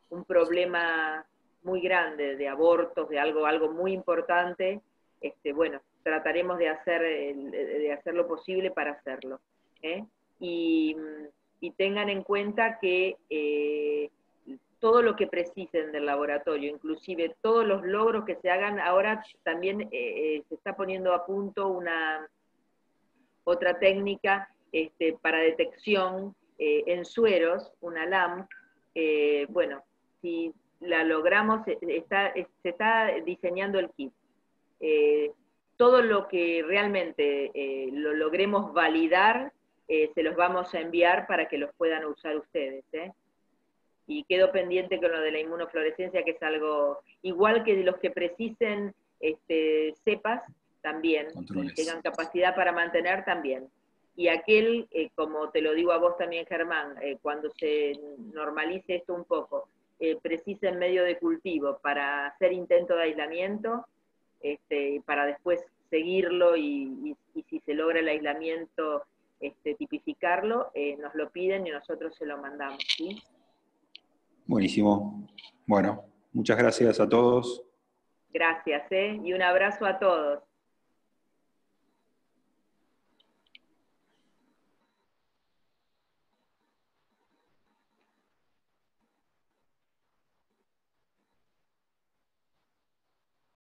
un problema muy grande de abortos, de algo muy importante, bueno, trataremos de hacer lo posible para hacerlo. Y tengan en cuenta que todo lo que precisen del laboratorio, inclusive todos los logros que se hagan, ahora también se está poniendo a punto otra técnica para detección en sueros, una LAM. Bueno, si la logramos, se está diseñando el kit. Todo lo que realmente lo logremos validar, se los vamos a enviar para que los puedan usar ustedes. Y quedo pendiente con lo de la inmunofluorescencia, que es algo igual que de los que precisen cepas, también, y tengan capacidad para mantener también. Y aquel, como te lo digo a vos también, Germán, cuando se normalice esto un poco, precisen medio de cultivo para hacer intento de aislamiento, para después seguirlo y si se logra el aislamiento, tipificarlo, nos lo piden y nosotros se lo mandamos, ¿sí? Buenísimo. Bueno, muchas gracias a todos. Gracias, y un abrazo a todos.